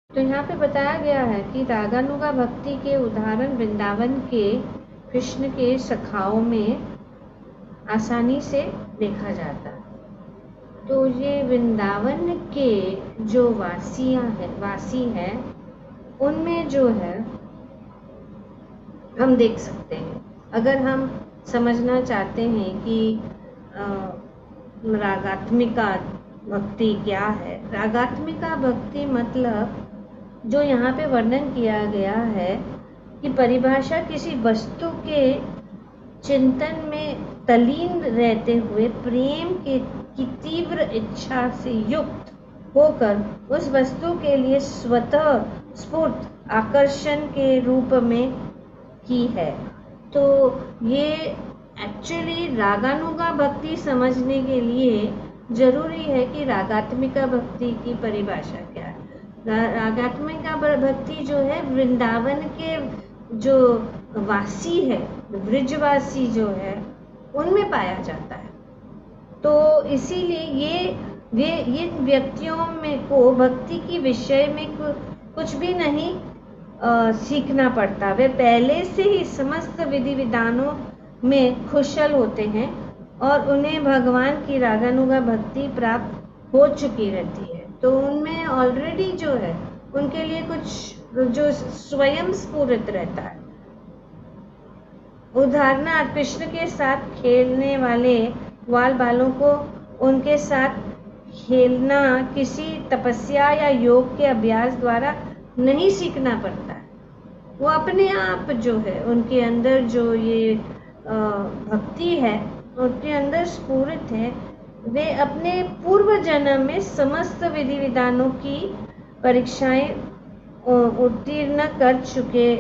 तो यहाँ पे बताया गया है कि रागानुगा भक्ति के उदाहरण वृंदावन के कृष्ण के सखाओं में आसानी से देखा जाता है। तो ये वृंदावन के जो वासी हैं उनमें जो है हम देख सकते हैं। अगर हम समझना चाहते हैं कि रागात्मिका भक्ति क्या है, रागात्मिका भक्ति मतलब जो यहाँ पे वर्णन किया गया है कि परिभाषा किसी वस्तु के चिंतन में तल्लीन रहते हुए प्रेम की तीव्र इच्छा से युक्त होकर उस वस्तु के लिए स्वतः स्फूर्त आकर्षण के रूप में की है। तो ये एक्चुअली रागानुगा भक्ति समझने के लिए जरूरी है कि रागात्मिका भक्ति की परिभाषा क्या है। रागात्मिका भक्ति जो है वृंदावन के जो वासी है, ब्रिजवासी जो है, उनमें पाया जाता है। तो इसीलिए ये व्यक्तियों में को भक्ति की विषय में कुछ भी नहीं सीखना पड़ता। वे पहले से ही समस्त विधि विधानों में कुशल होते हैं और उन्हें भगवान की रागानुगा भक्ति प्राप्त हो चुकी रहती है। तो उनमें ऑलरेडी जो है उनके लिए कुछ जो स्वयं स्फुरित रहता है। उदाहरणार्थ कृष्ण के साथ खेलने वाले ग्वाल बालों को उनके साथ खेलना किसी तपस्या या योग के अभ्यास द्वारा नहीं सीखना पड़ता है। वो अपने आप जो है उनके अंदर जो ये भक्ति है उनके अंदर स्फुरित है। वे अपने पूर्व जन्म में समस्त विधि विधानों की परीक्षाएं उत्तीर्ण कर चुके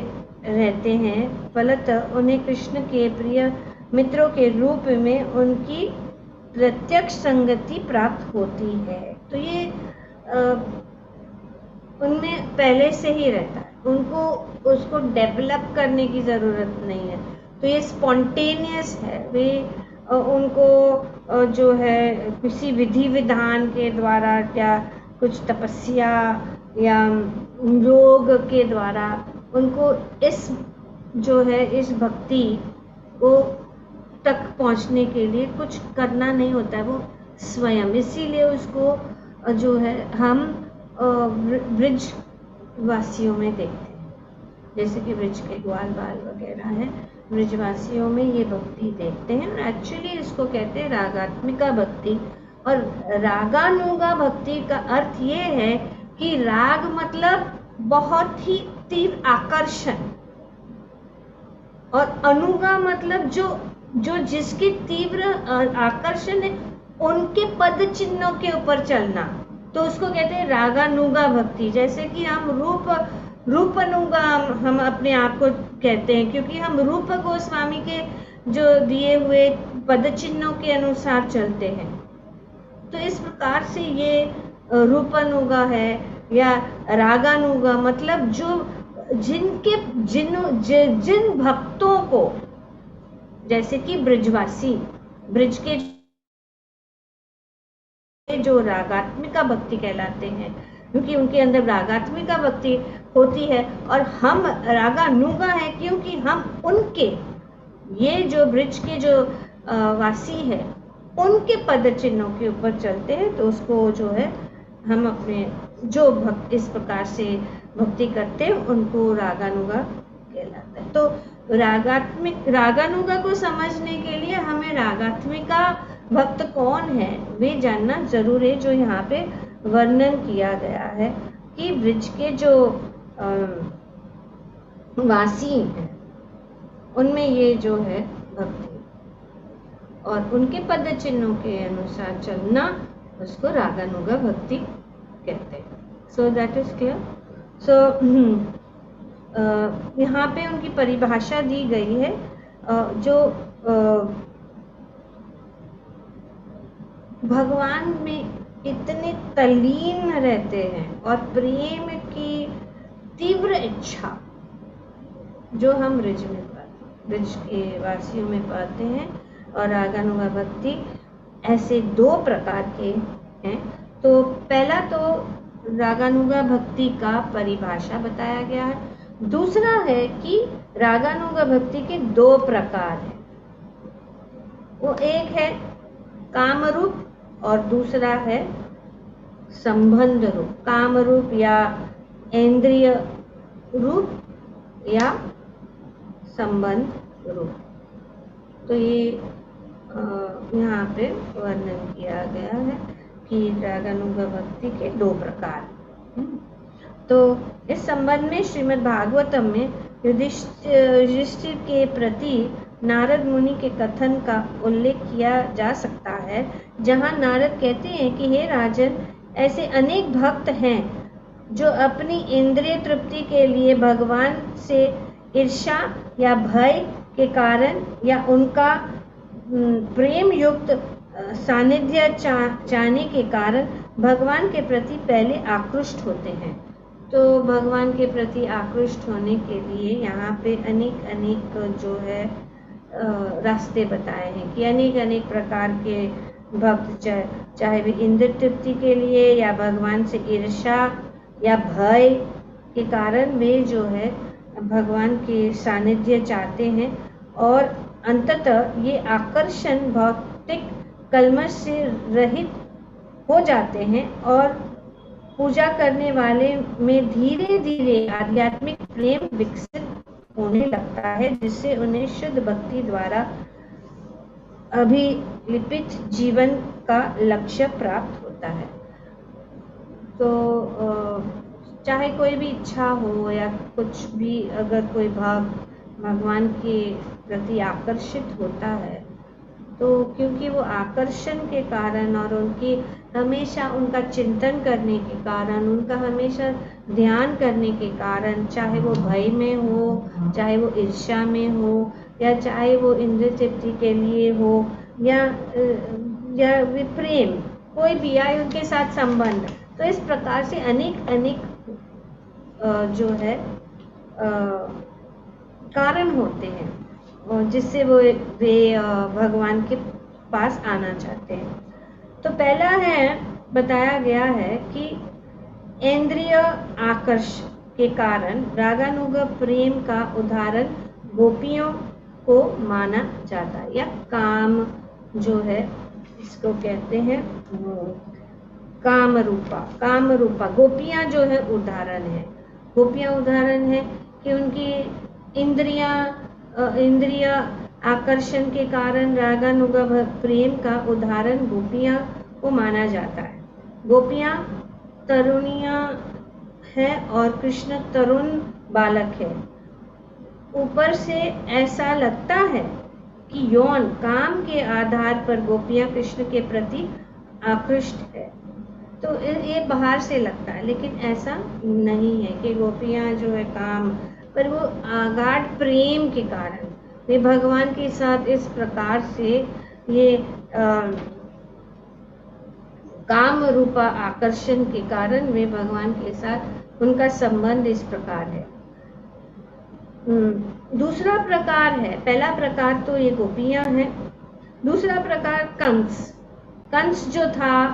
रहते हैं। फलतः उन्हें कृष्ण के प्रिय मित्रों के रूप में उनकी प्रत्यक्ष संगति प्राप्त होती है। तो ये उनमें पहले से ही रहता है, उनको उसको डेवलप करने की ज़रूरत नहीं है। तो ये स्पॉन्टेनियस है। वे उनको जो है किसी विधि विधान के द्वारा या कुछ तपस्या या योग के द्वारा उनको इस जो है इस भक्ति को तक पहुंचने के लिए कुछ करना नहीं होता है, वो स्वयं। इसीलिए उसको जो है हम ब्रिज वासियों में देखते हैं, जैसे कि ब्रिज के ग्वाल बाल वगैरह हैं, ब्रिजवासियों में ये भक्ति देखते हैं। और एक्चुअली इसको कहते हैं रागात्मिका भक्ति। और रागानुगा भक्ति का अर्थ ये है कि राग मतलब बहुत ही तीव्र आकर्षण, और अनुगा मतलब जो जिसके तीव्र आकर्षण है उनके पद चिन्हों के ऊपर चलना, तो उसको कहते हैं रागानुगा भक्ति। जैसे कि हम रूपनुगा हम अपने आप को कहते हैं, क्योंकि हम रूप गोस्वामी के जो दिए हुए पद चिन्हों के अनुसार चलते हैं। तो इस प्रकार से ये रूपनुगा है या रागानुगा, मतलब जो जिन भक्तों को, जैसे कि ब्रिजवासी, ब्रिज के जो रागात्मिका भक्ति कहलाते हैं, क्योंकि उनके अंदर रागात्मिका भक्ति होती है। और हम रागानुगा है क्योंकि हम उनके, ये जो ब्रिज के जो वासी है उनके पद चिन्हों के ऊपर चलते हैं। तो उसको जो है हम अपने जो भक्त इस प्रकार से भक्ति करते हैं उनको रागानुगा कहलाता है। तो रागानुगा को समझने के लिए हमें रागात्मिका भक्त कौन है वे जानना जरूर है, जो यहाँ पे वर्णन किया गया है कि ब्रिज के जो वासी हैं उनमें ये जो है भक्ति और उनके पद चिन्हों के अनुसार चलना, उसको रागानुगा भक्ति कहते हैं। So that is clear. So यहाँ पे उनकी परिभाषा दी गई है। जो भगवान में इतने तल्लीन रहते हैं और प्रेम की तीव्र इच्छा जो हम ब्रिज में पाते हैं, ब्रिज के वासियों में पाते हैं। और रागानुगा भक्ति ऐसे दो प्रकार के हैं। तो पहला तो रागानुगा भक्ति का परिभाषा बताया गया है। दूसरा है कि रागानुगा भक्ति के दो प्रकार हैं। वो एक है काम रूप और दूसरा है संबंध रूप। काम रूप या इंद्रिय रूप या संबंध रूप। तो ये यहाँ पे वर्णन किया गया है कि रागानुगा भक्ति के दो प्रकार। तो इस संबंध में श्रीमद् भागवतम में युधिष्ठिर के प्रति नारद मुनि के कथन का उल्लेख किया जा सकता है, जहाँ नारद कहते हैं कि हे राजन, ऐसे अनेक भक्त हैं जो अपनी इंद्रिय तृप्ति के लिए भगवान से ईर्ष्या या भय के कारण या उनका प्रेम युक्त सानिध्य चाहने के कारण भगवान के प्रति पहले आकृष्ट होते हैं। तो भगवान के प्रति आकृष्ट होने के लिए यहाँ पे अनेक जो है रास्ते बताए हैं कि अनेक प्रकार के भक्त चाहे वे इंद्र तृप्ति के लिए या भगवान से ईर्ष्या या भय के कारण वे जो है भगवान के सानिध्य चाहते हैं और अंततः ये आकर्षण भौतिक कल्मश से रहित हो जाते हैं और पूजा करने वाले में धीरे धीरे आध्यात्मिक प्रेम विकसित होने लगता है, जिससे उन्हें शुद्ध भक्ति द्वारा अभिलिपित जीवन का लक्ष्य प्राप्त होता है। तो चाहे कोई भी इच्छा हो या कुछ भी, अगर कोई भगवान के प्रति आकर्षित होता है तो क्योंकि वो आकर्षण के कारण और उनकी हमेशा उनका चिंतन करने के कारण, उनका हमेशा ध्यान करने के कारण, चाहे वो भय में हो, चाहे वो ईर्ष्या में हो, या चाहे वो इंद्रिय तृप्ति के लिए हो, या प्रेम कोई भी आए उनके साथ संबंध, तो इस प्रकार से अनेक जो है कारण होते हैं जिससे वे भगवान के पास आना चाहते हैं। तो पहला है बताया गया है कि इंद्रिय आकर्षण के कारण रागानुगा प्रेम का उदाहरण गोपियों को माना जाता है, या काम जो है इसको कहते हैं काम रूपा गोपियाँ जो है उदाहरण है। गोपियाँ उदाहरण है कि उनकी इंद्रिय आकर्षण के कारण रागानुगा प्रेम का उदाहरण गोपियाँ को माना जाता है। गोपियाँ तरुणियाँ है और कृष्ण तरुण बालक है। ऊपर से ऐसा लगता है कि यौन काम के आधार पर गोपियाँ कृष्ण के प्रति आकृष्ट है, तो ये बाहर से लगता है, लेकिन ऐसा नहीं है कि गोपियाँ जो है काम पर, वो आगाढ़ प्रेम के कारण वे भगवान के साथ इस प्रकार से ये काम रूपा आकर्षण के कारण वे भगवान के साथ उनका संबंध इस प्रकार है। दूसरा प्रकार है, पहला प्रकार तो ये गोपियाँ हैं, दूसरा प्रकार कंस जो था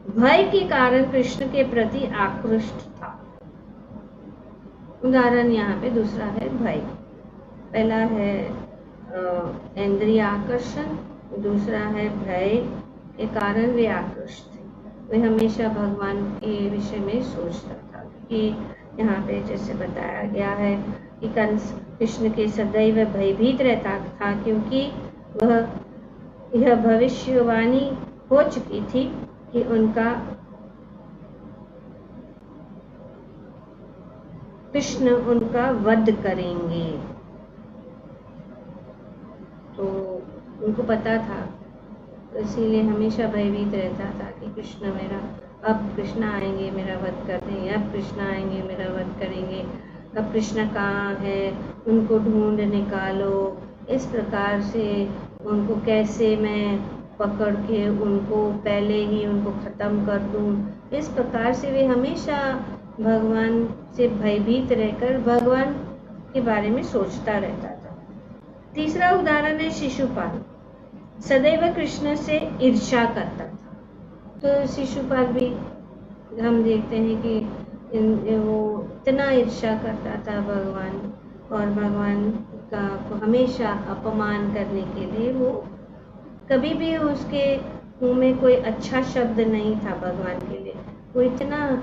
भय के कारण कृष्ण के प्रति आकृष्ट था। उदाहरण यहाँ पे दूसरा है भय, पहला है इंद्रिय आकर्षण, दूसरा है भय के कारण वे आकृष्ट थे। वे हमेशा भगवान के विषय में सोचता था कि यहाँ पे जैसे बताया गया है कि कंस कृष्ण के सदैव भयभीत रहता था, क्योंकि वह यह भविष्यवाणी हो चुकी थी कि उनका कृष्ण उनका वध करेंगे। तो उनको पता था, इसीलिए हमेशा भयभीत रहता था कि कृष्ण मेरा, अब कृष्ण आएंगे मेरा वध कर देंगे, अब कृष्ण आएंगे मेरा वध करेंगे, अब कृष्ण कहाँ है, उनको ढूंढ निकालो। इस प्रकार से उनको कैसे मैं पकड़ के उनको पहले ही उनको ख़त्म कर दूँ। इस प्रकार से वे हमेशा भगवान से भयभीत रहकर भगवान के बारे में सोचता रहता था। तीसरा उदाहरण है शिशुपाल, सदैव कृष्ण से ईर्ष्या करता था। तो शिशुपाल भी हम देखते हैं कि वो इतना ईर्ष्या करता था भगवान, और भगवान का को हमेशा अपमान करने के लिए वो कभी भी उसके मुंह में कोई अच्छा शब्द नहीं था भगवान के लिए। वो इतना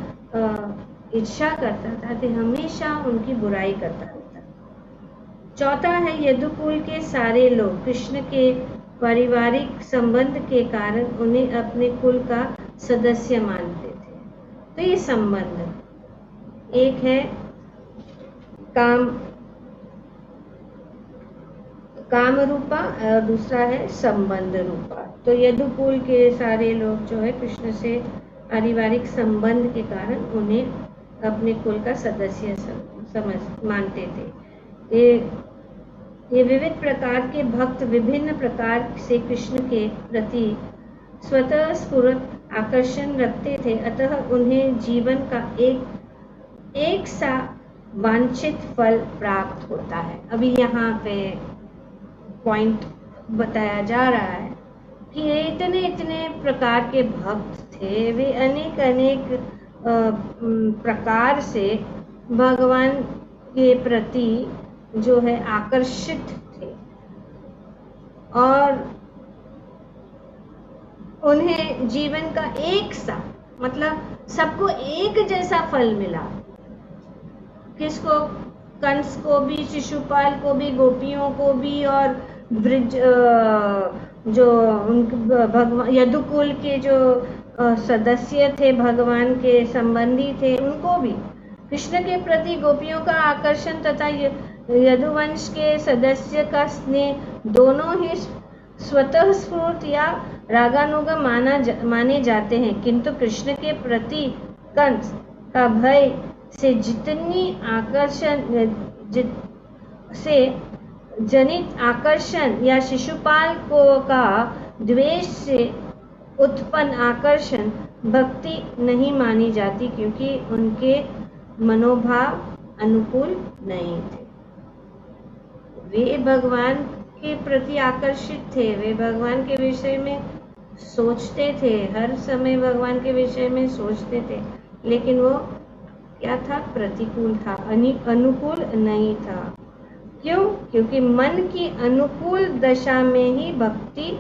ईर्ष्या करता था कि हमेशा उनकी बुराई करता रहता। चौथा है, यदुकुल के सारे लोग कृष्ण के पारिवारिक संबंध के कारण उन्हें अपने कुल का सदस्य मानते थे। तो ये संबंध एक है काम रूपा और दूसरा है संबंध रूपा। तो यदुकुल के सारे लोग जो है कृष्ण से पारिवारिक संबंध के कारण उन्हें अपने कुल का सदस्य मानते थे। ये विविध प्रकार के भक्त विभिन्न प्रकार से कृष्ण के प्रति स्वतः स्फुरत आकर्षण रखते थे, अतः उन्हें जीवन का एक सा वांछित फल प्राप्त होता है। अभी यहाँ पे पॉइंट बताया जा रहा है कि इतने प्रकार के भक्त थे, वे अनेक प्रकार से भगवान के प्रति जो है आकर्षित थे, और उन्हें जीवन का एक सा मतलब सबको एक जैसा फल मिला। किसको? कंस को भी, शिशुपाल को भी, गोपियों को भी, और ब्रिज जो भगवान यदुकुल के जो सदस्य थे, भगवान के संबंधी थे, उनको भी कृष्ण के प्रति गोपियों का आकर्षण तथा यदुवंश के सदस्य का स्नेह दोनों ही स्वतः स्फूर्त या रागानुगा माने जाते हैं, किंतु कृष्ण के प्रति कंस का भय से जनित आकर्षण या शिशुपाल का द्वेष से उत्पन्न आकर्षण भक्ति नहीं मानी जाती, क्योंकि उनके मनोभाव अनुकूल नहीं थे। वे भगवान के प्रति आकर्षित थे, वे भगवान के विषय में सोचते थे, हर समय भगवान के विषय में सोचते थे, लेकिन वो क्या था? प्रतिकूल था, अनुकूल नहीं था। क्यों? क्योंकि मन की अनुकूल दशा में ही भक्ति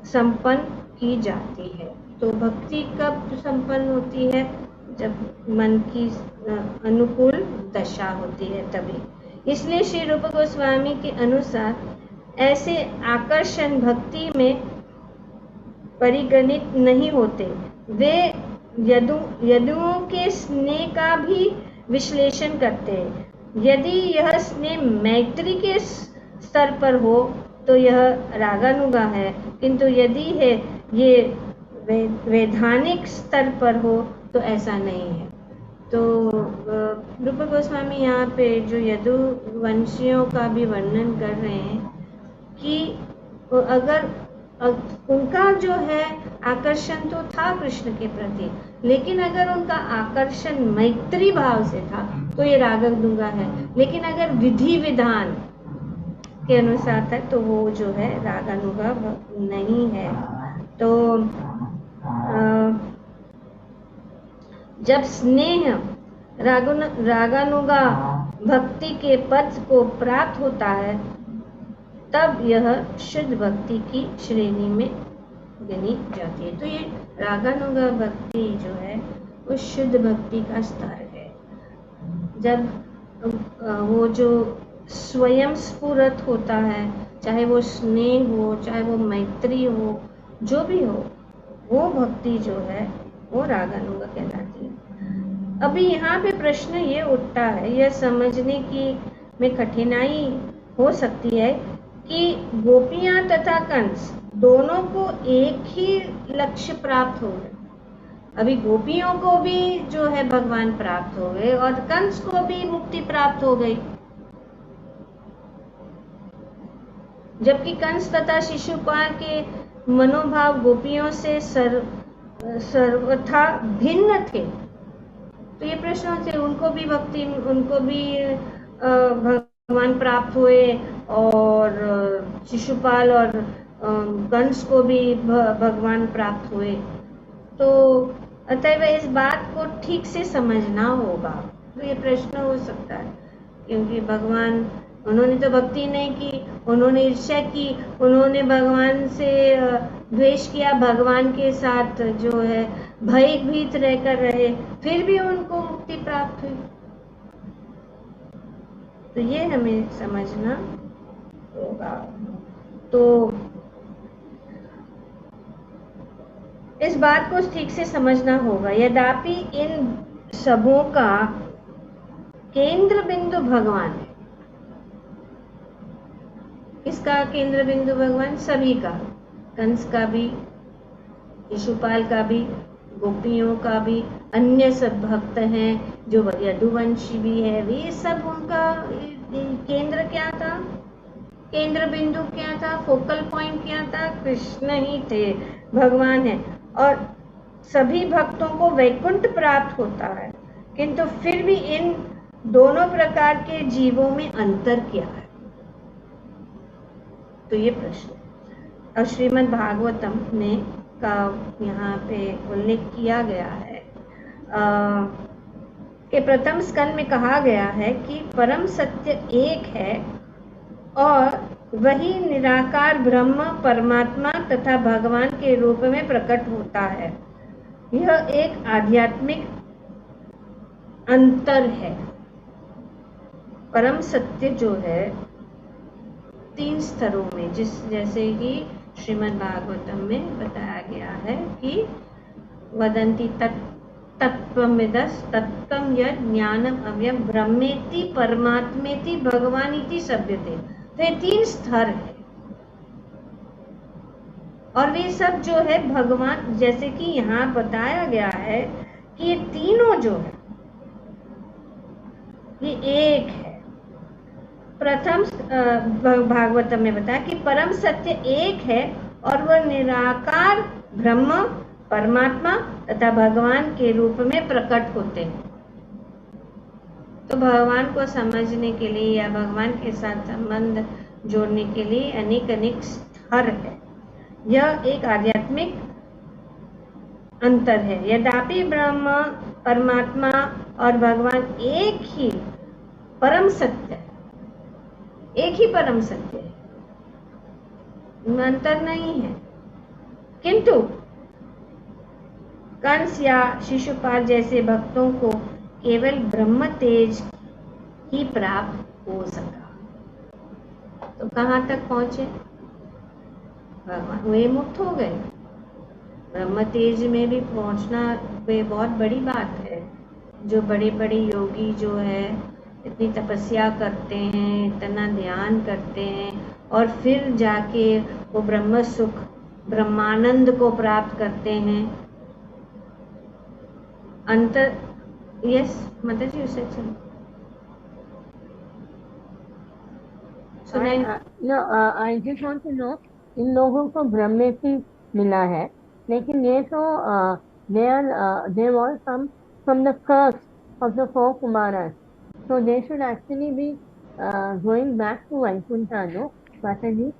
संपन्न की जाती है। तो भक्ति कब संपन्न होती है? जब मन की अनुकूल दशा होती है, तभी। इसलिए श्री रूप गोस्वामी के अनुसार ऐसे आकर्षण भक्ति में परिगणित नहीं होते। वे यदुओं के स्नेह का भी विश्लेषण करते हैं। यदि यह स्नेह मैत्री के स्तर पर हो तो यह रागानुगा है, किंतु यदि ये वैधानिक स्तर पर हो तो ऐसा नहीं है। तो रूप गोस्वामी यहाँ पे जो यदुवंशियों का भी वर्णन कर रहे हैं कि अगर उनका जो है आकर्षण तो था कृष्ण के प्रति, लेकिन अगर उनका आकर्षण मैत्री भाव से था तो ये रागानुगा है, लेकिन अगर विधि विधान के अनुसार था तो वो जो है रागानुगा नहीं है। तो जब स्नेह रागानुगा भक्ति के पद को प्राप्त होता है, तब यह शुद्ध भक्ति की श्रेणी में गिनी जाती है। तो ये रागानुगा भक्ति जो है वो शुद्ध भक्ति का स्तर है। जब वो जो स्वयं स्फुरत होता है, चाहे वो स्नेह हो, चाहे वो मैत्री हो, जो भी हो, वो भक्ति जो है वो रागानुगा कहलाती है। अभी यहाँ पे प्रश्न ये उठता है, यह समझने की में कठिनाई हो सकती है कि गोपियां तथा कंस दोनों को एक ही लक्ष्य प्राप्त हो गए। अभी गोपियों को भी जो है भगवान प्राप्त हो गए और कंस को भी मुक्ति प्राप्त हो गई, जबकि कंस तथा शिशुपाल के मनोभाव गोपियों से सर्वथा भिन्न थे। तो ये प्रश्न से उनको भी भक्ति, उनको भी भगवान प्राप्त हुए, और शिशुपाल और कंस को भी भगवान प्राप्त हुए। तो अतः इस बात को ठीक से समझना होगा। तो ये प्रश्न हो सकता है, क्योंकि भगवान, उन्होंने तो भक्ति नहीं की, उन्होंने ईर्ष्या की, उन्होंने भगवान से द्वेष किया, भगवान के साथ जो है भयभीत रहकर रहे, फिर भी उनको मुक्ति प्राप्त हुई। तो ये हमें समझना होगा। तो इस बात को ठीक से समझना होगा। यद्यपि इन सबों का केंद्र बिंदु भगवान है। किसका केंद्र बिंदु भगवान? सभी का, कंस का भी, शिशुपाल का भी, गोपियों का भी, अन्य सब भक्त हैं जो यदुवंशी भी है, वे सब उनका केंद्र क्या था? केंद्र बिंदु क्या था? फोकल पॉइंट क्या था? कृष्ण ही थे, भगवान है। और सभी भक्तों को वैकुंठ प्राप्त होता है, किंतु फिर भी इन दोनों प्रकार के जीवों में अंतर क्या है? तो ये प्रश्न और श्रीमद् भागवतम में का यहाँ पे उल्लेख किया गया है कि प्रथम स्कंद में कहा गया है कि परम सत्य एक है और वही निराकार ब्रह्म परमात्मा तथा भगवान के रूप में प्रकट होता है। यह एक आध्यात्मिक अंतर है। परम सत्य जो है 3 स्तरों में, जैसे कि श्रीमद् भागवतम में बताया गया है कि वदन्ति तत्त्वमिदं तत्त्वं यत् ज्ञानम् अव्ययम् ब्रह्मेति परमात्मेति भगवानिति सभ्यते। तो ये 3 स्तर है और वे सब जो है भगवान, जैसे कि यहाँ बताया गया है कि ये तीनों जो है ये एक है। प्रथम भागवतम में बताया कि परम सत्य एक है और वह निराकार ब्रह्म परमात्मा तथा भगवान के रूप में प्रकट होते हैं। तो भगवान को समझने के लिए या भगवान के साथ संबंध जोड़ने के लिए अनेक अनेक स्तर है। यह एक आध्यात्मिक अंतर है। यद्यपि ब्रह्म परमात्मा और भगवान एक ही परम सत्य है, एक ही परम सत्य है, अंतर नहीं है, किंतु कंस या शिशुपाल जैसे भक्तों को केवल ब्रह्म तेज ही प्राप्त हो सका। तो कहाँ तक पहुंचे? भगवान वे मुक्त हो गए। ब्रह्म तेज में भी पहुंचना वे बहुत बड़ी बात है। जो बड़े बड़े योगी जो है इतनी तपस्या करते हैं, इतना ध्यान करते हैं और फिर जाके वो ब्रह्म सुख ब्रह्मानंद को प्राप्त करते हैं। अंतर यस माता जी उसे I just want to know, इन लोगों को ब्रह्मेति मिला है, लेकिन ये तो they all come from the curse of the 4 Kumaras, so they should actually be going back to Vaikuntha, no, Mataji?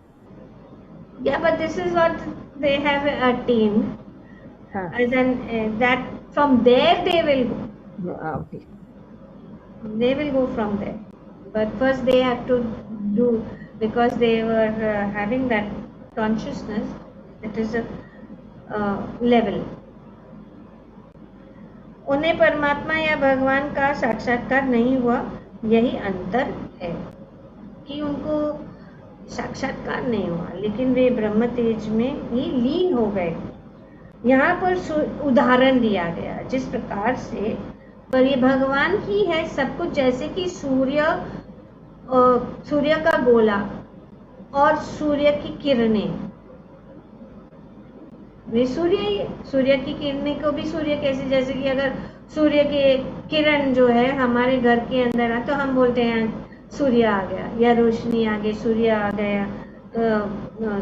Yeah, but this is what they have attained. As in that from there they will go. Okay. They will go from there, but first they have to do, because they were having that consciousness. It is a level. उन्हें परमात्मा या भगवान का साक्षात्कार नहीं हुआ, यही अंतर है कि उनको साक्षात्कार नहीं हुआ, लेकिन वे ब्रह्म तेज में ही लीन हो गए। यहाँ पर उदाहरण दिया गया जिस प्रकार से, पर ये भगवान ही है सब कुछ, जैसे कि सूर्य का गोला और सूर्य की किरणें, वे सूर्य ही, सूर्य की किरणें को भी सूर्य कैसे, जैसे कि अगर सूर्य के किरण जो है हमारे घर के अंदर आ तो हम बोलते हैं सूर्य आ गया, या रोशनी आ गई, सूर्य आ गया,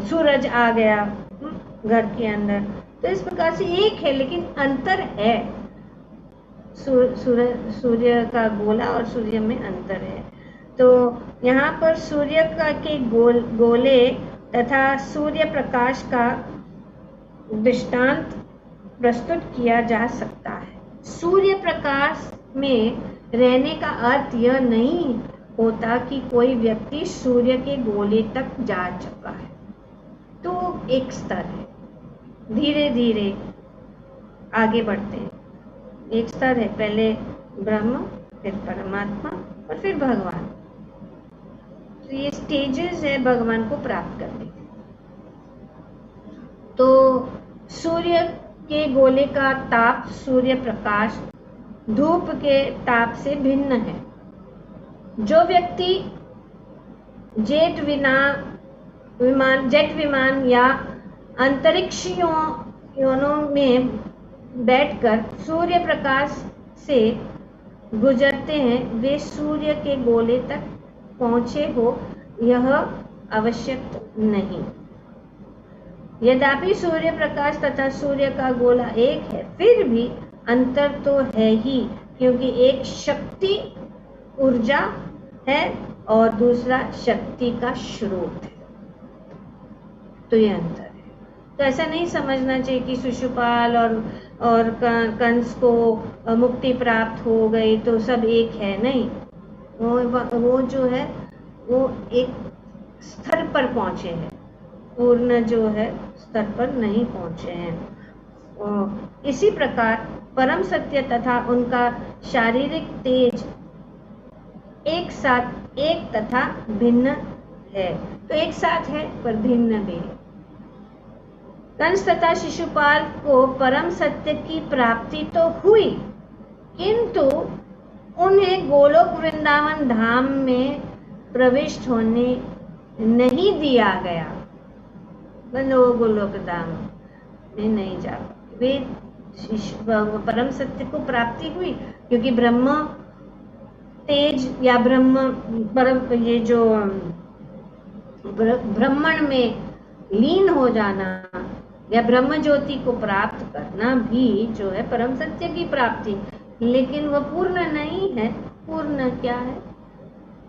सूरज आ गया घर के अंदर। तो इस प्रकार से एक है, लेकिन अंतर है। सूर्य का गोला और सूर्य में अंतर है। तो यहाँ पर सूर्य के गोले तथा सूर्य प्रकाश का दृष्टांत प्रस्तुत किया जा सकता है। सूर्य प्रकाश में रहने का अर्थ यह नहीं होता कि कोई व्यक्ति सूर्य के गोले तक जा चुका है। तो एक स्तर है, धीरे धीरे आगे बढ़ते हैं। एक स्तर है, पहले ब्रह्म, फिर परमात्मा और फिर भगवान। तो ये स्टेजेस है भगवान को प्राप्त करने के। तो सूर्य के गोले का ताप, सूर्य प्रकाश धूप के ताप से भिन्न है। जो व्यक्ति जेट विमान या अंतरिक्ष यानों में बैठकर सूर्य प्रकाश से गुजरते हैं, वे सूर्य के गोले तक पहुंचे हो यह आवश्यक नहीं। यद्यपि सूर्य प्रकाश तथा सूर्य का गोला एक है, फिर भी अंतर तो है ही, क्योंकि एक शक्ति ऊर्जा है और दूसरा शक्ति का स्रोत है। तो ये अंतर है। तो ऐसा नहीं समझना चाहिए कि शिशुपाल और कंस को मुक्ति प्राप्त हो गई तो सब एक है, नहीं। वो जो है वो एक स्तर पर पहुंचे हैं, पूर्ण जो है स्तर पर नहीं पहुंचे हैं। इसी प्रकार परम सत्य तथा उनका शारीरिक तेज एक साथ एक तथा भिन्न है। तो एक साथ है पर भिन्न भी है। कंस तथा शिशुपाल को परम सत्य की प्राप्ति तो हुई, किंतु उन्हें गोलोक वृंदावन धाम में प्रविष्ट होने नहीं दिया गया। मतलब गोलोक धाम में नहीं जा पाए। वे परम सत्य को प्राप्ति हुई क्योंकि ब्रह्म तेज या ये जो ब्रह्मण में लीन हो जाना या ब्रह्म ज्योति को प्राप्त करना भी जो है परम सत्य की प्राप्ति, लेकिन वह पूर्ण नहीं है। पूर्ण क्या है?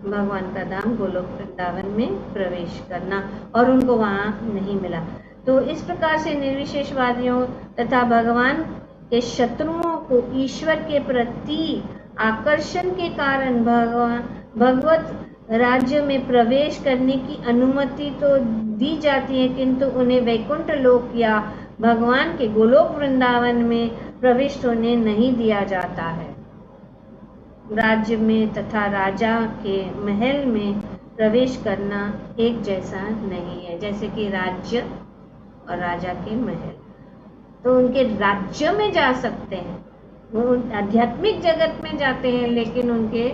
भगवान का धाम गोलोक वृंदावन में प्रवेश करना, और उनको वहां नहीं मिला। तो इस प्रकार से निर्विशेषवादियों तथा भगवान के शत्रुओं को ईश्वर के प्रति आकर्षण के कारण भगवत राज्य में प्रवेश करने की अनुमति तो दी जाती है, किंतु उन्हें वैकुंठ लोक या भगवान के गोलोक वृंदावन में प्रविष्ट होने नहीं दिया जाता है। राज्य में तथा राजा के महल में प्रवेश करना एक जैसा नहीं है। जैसे कि राज्य और राजा के महल, तो उनके राज्य में जा सकते हैं, वो आध्यात्मिक जगत में जाते हैं, लेकिन उनके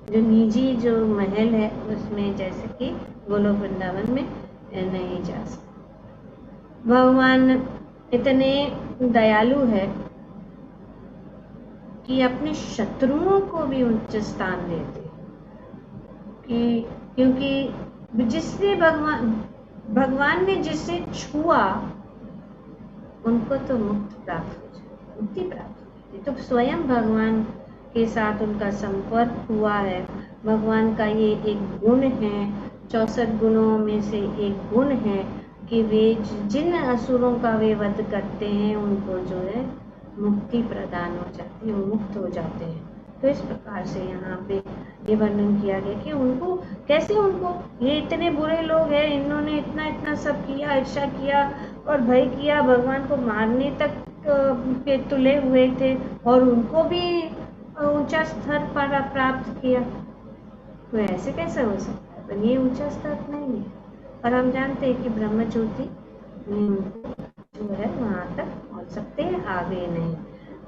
जो निजी जो महल है उसमें जैसे कि गोलोक वृंदावन में नहीं जा सकते। भगवान इतने दयालु है कि अपने शत्रुओं को भी उच्च स्थान देते कि क्योंकि जिसने भगवान ने जिसे छुआ उनको तो मुक्ति प्राप्त हो जाती, मुक्ति प्राप्त हो जाती। तो स्वयं भगवान के साथ उनका संपर्क हुआ है। भगवान का ये एक गुण है, 64 गुणों में से एक गुण है कि वे जिन असुरों का वे वध करते हैं उनको जो है मुक्ति प्रदान हो जाती है, वो मुक्त हो जाते हैं। तो इस प्रकार से यहाँ पे ये वर्णन किया गया कि उनको कैसे, उनको ये इतने बुरे लोग हैं, इन्होंने इतना इतना सब किया, ईर्ष्या किया और भय किया, भगवान को मारने तक पे तुले हुए थे और उनको भी ऊंचा स्तर पर प्राप्त किया। तो ऐसे कैसे हो सकता है? पर ये ऊंचा स्तर नहीं है, और हम जानते हैं कि ब्रह्म ज्योति जो है वहां तक पहुंच सकते हैं, आगे नहीं।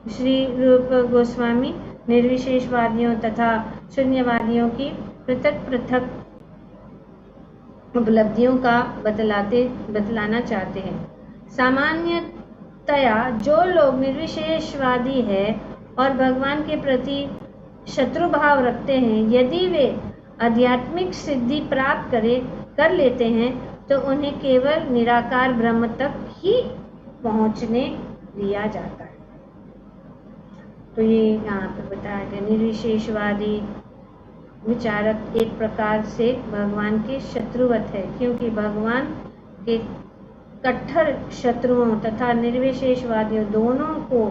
श्री रूप गोस्वामी निर्विशेषवादियों तथा शून्यवादियों की पृथक पृथक उपलब्धियों का बतलाना चाहते हैं। सामान्यतया जो लोग निर्विशेषवादी है और भगवान के प्रति शत्रु भाव रखते हैं, यदि वे आध्यात्मिक सिद्धि प्राप्त कर लेते हैं तो उन्हें केवल निराकार ब्रह्म तक ही पहुंचने दिया जाता है। तो ये यहाँ पर बताया गया, निर्विशेषवादी विचारक एक प्रकार से भगवान के शत्रुवत है, क्योंकि भगवान के कट्टर शत्रुओं तथा निर्विशेषवादियों दोनों को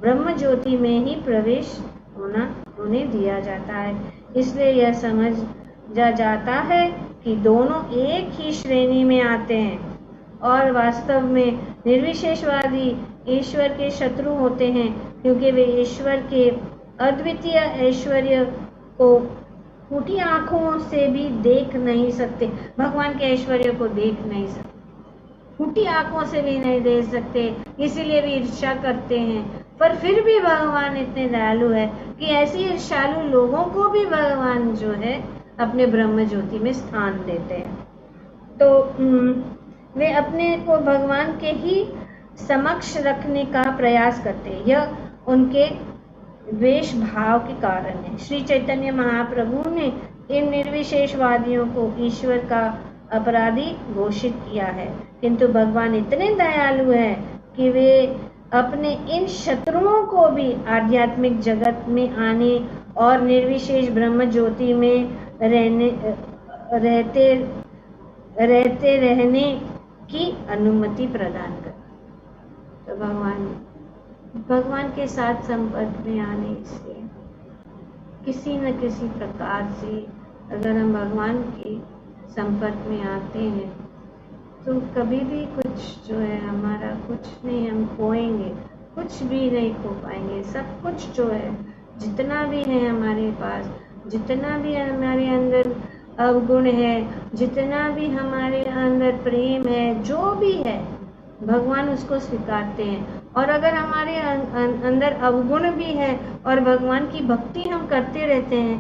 ब्रह्म ज्योति में ही प्रवेश होने दिया जाता है। इसलिए यह समझा जाता है कि दोनों एक ही श्रेणी में आते हैं और वास्तव में निर्विशेषवादी ईश्वर के शत्रु होते हैं, क्योंकि वे ईश्वर के अद्वितीय ऐश्वर्य को फूटी आंखों से भी देख नहीं सकते। भगवान के ऐश्वर्य को देख नहीं सकते, फूटी आंखों से भी नहीं देख सकते, इसीलिए भी ईर्ष्या करते हैं। पर फिर भी भगवान इतने दयालु है कि ऐसी ईर्ष्यालु लोगों को भी भगवान जो है अपने ब्रह्म ज्योति में स्थान देते हैं। तो वे अपने को भगवान के ही समक्ष रखने का प्रयास करते हैं। यह उनके द्वेष भाव के कारण है। श्री चैतन्य महाप्रभु ने इन निर्विशेषवादियों को ईश्वर का अपराधी घोषित किया है, किंतु भगवान इतने दयालु हैं कि वे अपने इन शत्रुओं को भी आध्यात्मिक जगत में आने और निर्विशेष ब्रह्म ज्योति में रहते रहने की अनुमति प्रदान कर। तो भगवान के साथ संपर्क में आने से किसी न किसी प्रकार से अगर हम भगवान के संपर्क में आते हैं तो कभी भी कुछ जो है हमारा कुछ नहीं हम खोएंगे, कुछ भी नहीं खो पाएंगे। सब कुछ जो है जितना भी है हमारे पास, जितना भी हमारे अंदर अवगुण है, जितना भी हमारे अंदर प्रेम है, जो भी है भगवान उसको स्वीकारते हैं। और अगर हमारे अंदर अवगुण भी है और भगवान की भक्ति हम करते रहते हैं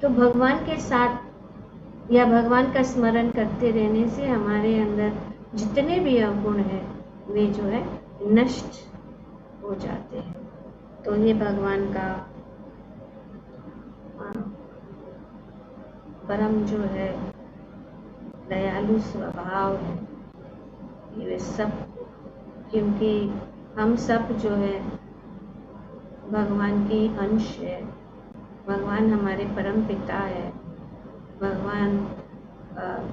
तो भगवान के साथ या भगवान का स्मरण करते रहने से हमारे अंदर जितने भी अवगुण हैं वे जो है नष्ट हो जाते हैं। तो ये भगवान का परम जो है दयालु स्वभाव है। ये सब क्योंकि हम सब जो है भगवान के अंश है, भगवान हमारे परम पिता है, भगवान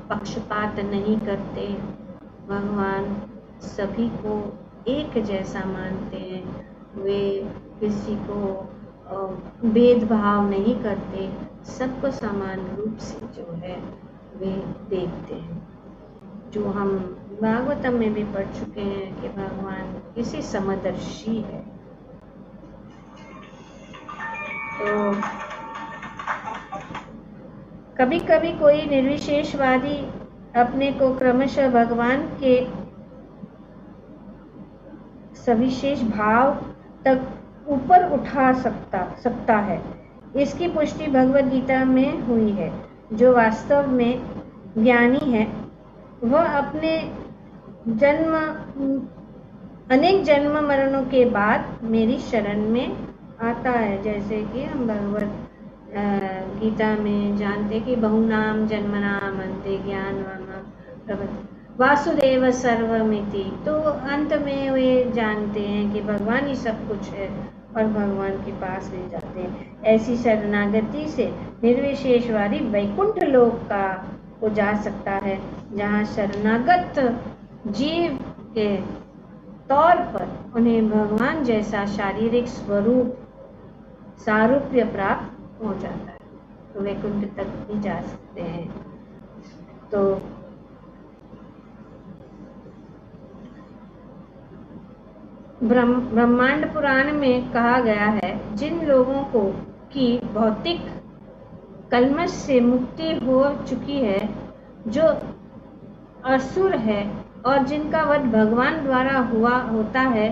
पक्षपात नहीं करते, भगवान सभी को एक जैसा मानते हैं, वे किसी को भेदभाव नहीं करते, सबको समान रूप से जो है वे देखते हैं। जो हम भागवतम में भी पढ़ चुके हैं कि भगवान किसी समदर्शी है। तो कभी कभी कोई निर्विशेषवादी अपने को क्रमशः भगवान के सविशेष भाव तक ऊपर उठा सकता है। इसकी पुष्टि भगवद गीता में हुई है। जो वास्तव में ज्ञानी है वह अपने अनेक जन्म मरणों के बाद मेरी शरण में आता है। जैसे कि हम भगवद गीता में जानते कि बहुनाम जन्मनाम अन्ते ज्ञानवान वासुदेव सर्वमिति। तो अंत में वे जानते हैं कि भगवान ही सब कुछ है और भगवान के पास ले जाते हैं। ऐसी शरणागति से निर्विशेषवादी वैकुंठ लोक को जा सकता है, जहाँ शरणागत जीव के तौर पर उन्हें भगवान जैसा शारीरिक सारूप्य प्राप्त हो जाता है। तो वैकुंठ तक भी जा सकते हैं। तो ब्रह्मांड पुराण में कहा गया है, जिन लोगों को की भौतिक कल्मश से मुक्ति हो चुकी है, जो असुर है और जिनका वध भगवान द्वारा होता है,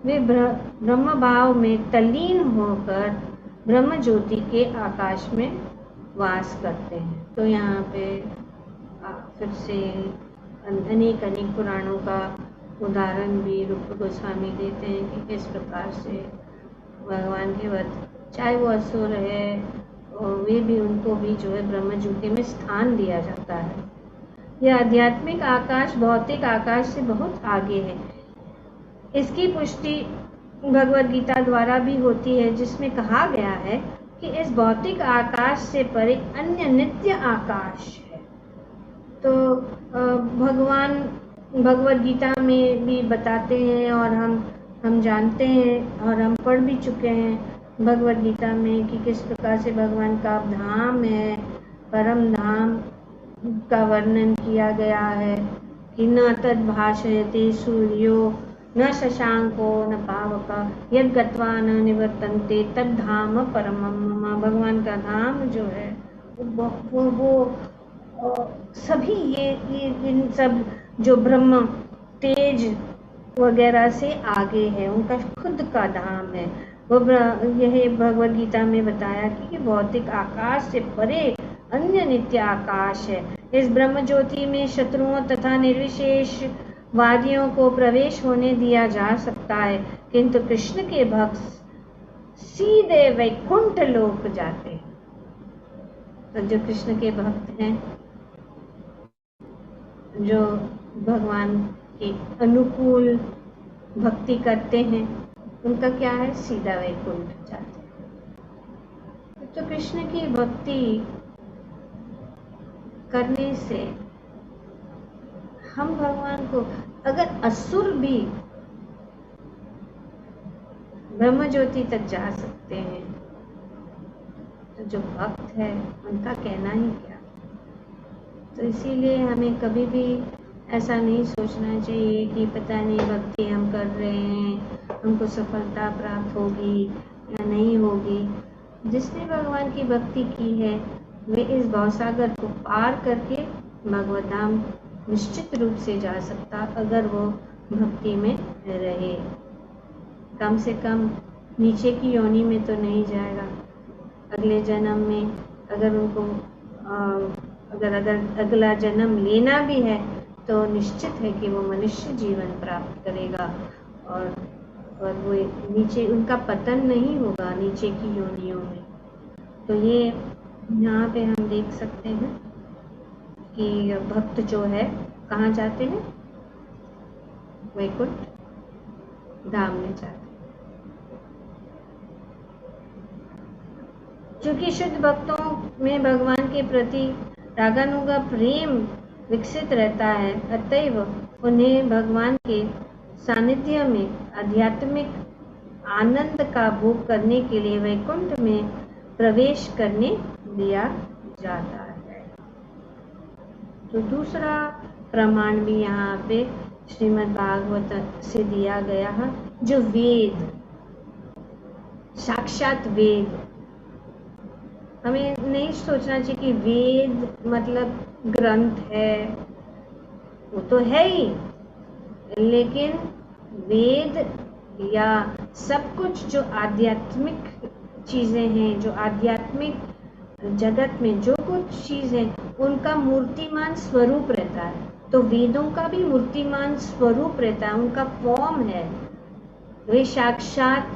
वे ब्रह्म भाव में तल्लीन होकर ब्रह्म ज्योति के आकाश में वास करते हैं। तो यहाँ पे फिर से अनेक पुराणों का उदाहरण भी रूप गोस्वामी देते हैं कि किस प्रकार से भगवान के वध, चाहे वो असुर है, वे भी उनको भी जो है ब्रह्म ज्योति में स्थान दिया जाता है। यह आध्यात्मिक आकाश भौतिक आकाश से बहुत आगे है। इसकी पुष्टि भगवद गीता द्वारा भी होती है, जिसमें कहा गया है कि इस भौतिक आकाश से परे अन्य नित्य आकाश है। तो भगवान भगवद गीता में भी बताते हैं और हम जानते हैं और हम पढ़ भी चुके हैं भगवद गीता में कि किस प्रकार से भगवान का धाम है, परम धाम का वर्णन किया गया है कि न तद भाषयते सूर्यो न शशांको न पावक यद गत्वा न निवर्तन्ते तद धाम परमम मम। भगवान का धाम जो है वो सभी ये इन सब जो ब्रह्म तेज वगैरह से आगे है, उनका खुद का धाम है वो। यह भगवद गीता में बताया कि भौतिक आकाश से परे अन्य नित्य आकाश है। इस ब्रह्म ज्योति में शत्रुओं तथा निर्विशेष वादियों को प्रवेश होने दिया जा सकता है, किंतु कृष्ण के भक्त सीधे वैकुंठ लोक जाते हैं। तो जो कृष्ण के भक्त हैं, जो भगवान के अनुकूल भक्ति करते हैं, उनका क्या है, सीधा वैकुंठ जाते हैं। तो कृष्ण की भक्ति करने से हम भगवान को, अगर असुर भी ब्रह्म ज्योति तक जा सकते हैं, तो जो भक्त है उनका कहना ही क्या। तो इसीलिए हमें कभी भी ऐसा नहीं सोचना चाहिए कि पता नहीं भक्ति हम कर रहे हैं, हमको सफलता प्राप्त होगी या नहीं होगी। जिसने भगवान की भक्ति की है वे इस भवसागर को पार करके भगवत धाम निश्चित रूप से जा सकता, अगर वो भक्ति में रहे। कम से कम नीचे की योनि में तो नहीं जाएगा। अगले जन्म में अगर उनको अगर अगला जन्म लेना भी है तो निश्चित है कि वो मनुष्य जीवन प्राप्त करेगा और वो नीचे, उनका पतन नहीं होगा नीचे की योनियों में। तो ये यहाँ पे हम देख सकते हैं कि भक्त जो है कहाँ जाते हैं, वैकुंठ धाम में जाते हैं। क्योंकि शुद्ध भक्तों में भगवान के प्रति रागानुग प्रेम विकसित रहता है, अतएव उन्हें भगवान के सानिध्य में आध्यात्मिक आनंद का भोग करने के लिए वैकुंठ में प्रवेश करने दिया जाता है। तो दूसरा प्रमाण भी यहाँ पे श्रीमद् भागवत से दिया गया है, जो वेद, साक्षात वेद। हमें नहीं सोचना चाहिए कि वेद मतलब ग्रंथ है, वो तो है ही, लेकिन वेद या सब कुछ जो आध्यात्मिक चीजें हैं, जो आध्यात्मिक जगत में जो कुछ चीजें, उनका मूर्तिमान स्वरूप रहता है। तो वेदों का भी मूर्तिमान स्वरूप रहता है, उनका फॉर्म है। वे साक्षात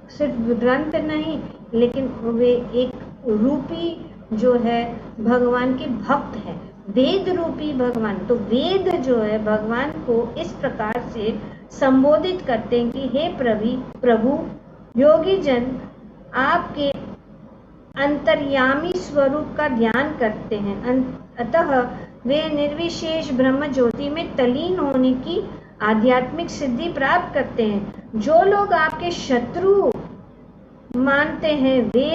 सिर्फ ग्रंथ नहीं, लेकिन वे एक रूपी जो है भगवान के भक्त है, वेद रूपी भगवान। तो वेद जो है भगवान को इस प्रकार से संबोधित करते हैं कि हे प्रभु, योगी जन आपके अंतर्यामी स्वरूप का ध्यान करते हैं, अतः वे निर्विशेष ब्रह्म ज्योति में तलीन होने की आध्यात्मिक सिद्धि प्राप्त करते हैं। जो लोग आपके शत्रु मानते हैं वे